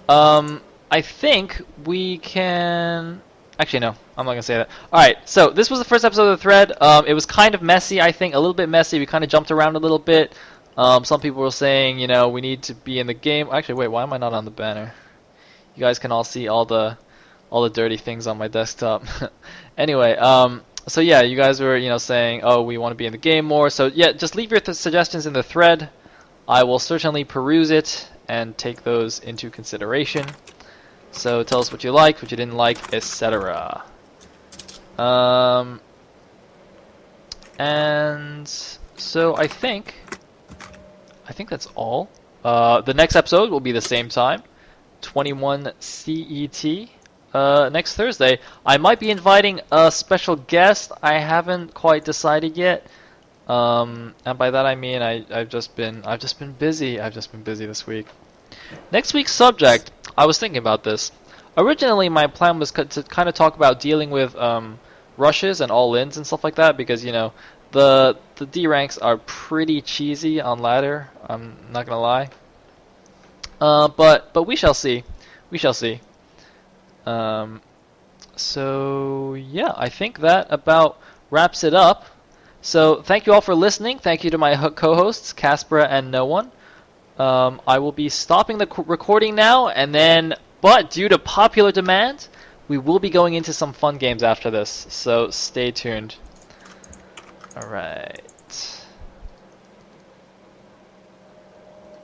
[SPEAKER 1] I think we can... Actually, no. I'm not going to say that. Alright, so this was the first episode of the thread. It was kind of messy, I think. A little bit messy. We kind of jumped around a little bit. Some people were saying, we need to be in the game. Actually, wait, why am I not on the banner? You guys can all see all the dirty things on my desktop. Anyway, so yeah, you guys were, saying, oh, we want to be in the game more. So yeah, just leave your suggestions in the thread. I will certainly peruse it and take those into consideration. So tell us what you liked, what you didn't like, etc. And so I think that's all. The next episode will be the same time, 21 CET. Next Thursday. I might be inviting a special guest. I haven't quite decided yet. And by that I mean I've just been busy. I've just been busy this week. Next week's subject, I was thinking about this. Originally, my plan was to kind of talk about dealing with rushes and all-ins and stuff like that because the D ranks are pretty cheesy on ladder. I'm not gonna lie. But we shall see. We shall see. So yeah, I think that about wraps it up. So thank you all for listening. Thank you to my co-hosts, KasPra and nOoNe. I will be stopping the recording now, and then, but due to popular demand, we will be going into some fun games after this, so stay tuned. Alright.